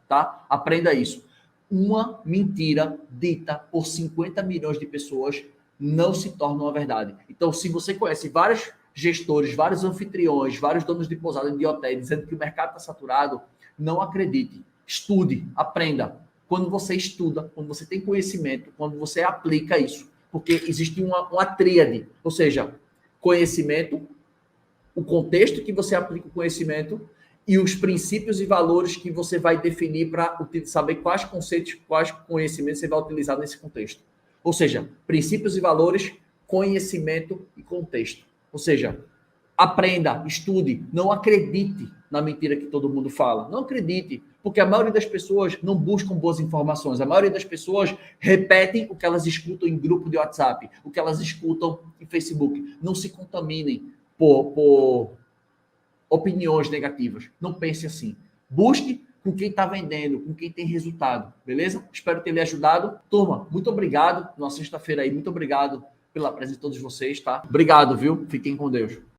tá? Aprenda isso. Uma mentira dita por 50 milhões de pessoas não se torna uma verdade. Então, se você conhece vários gestores, vários anfitriões, vários donos de pousada de hotéis dizendo que o mercado está saturado, não acredite. Estude, aprenda. Quando você estuda, quando você tem conhecimento, quando você aplica isso, porque existe uma tríade, ou seja, conhecimento, o contexto que você aplica o conhecimento e os princípios e valores que você vai definir para saber quais conceitos, quais conhecimentos você vai utilizar nesse contexto. Ou seja, princípios e valores, conhecimento e contexto. Ou seja, aprenda, estude, não acredite na mentira que todo mundo fala. Não acredite, porque a maioria das pessoas não buscam boas informações. A maioria das pessoas repetem o que elas escutam em grupo de WhatsApp, o que elas escutam em Facebook. Não se contaminem por opiniões negativas. Não pense assim. Busque com quem está vendendo, com quem tem resultado, beleza? Espero ter lhe ajudado. Turma, muito obrigado. Nossa sexta-feira aí, muito obrigado pela presença de todos vocês, tá? Obrigado, viu? Fiquem com Deus.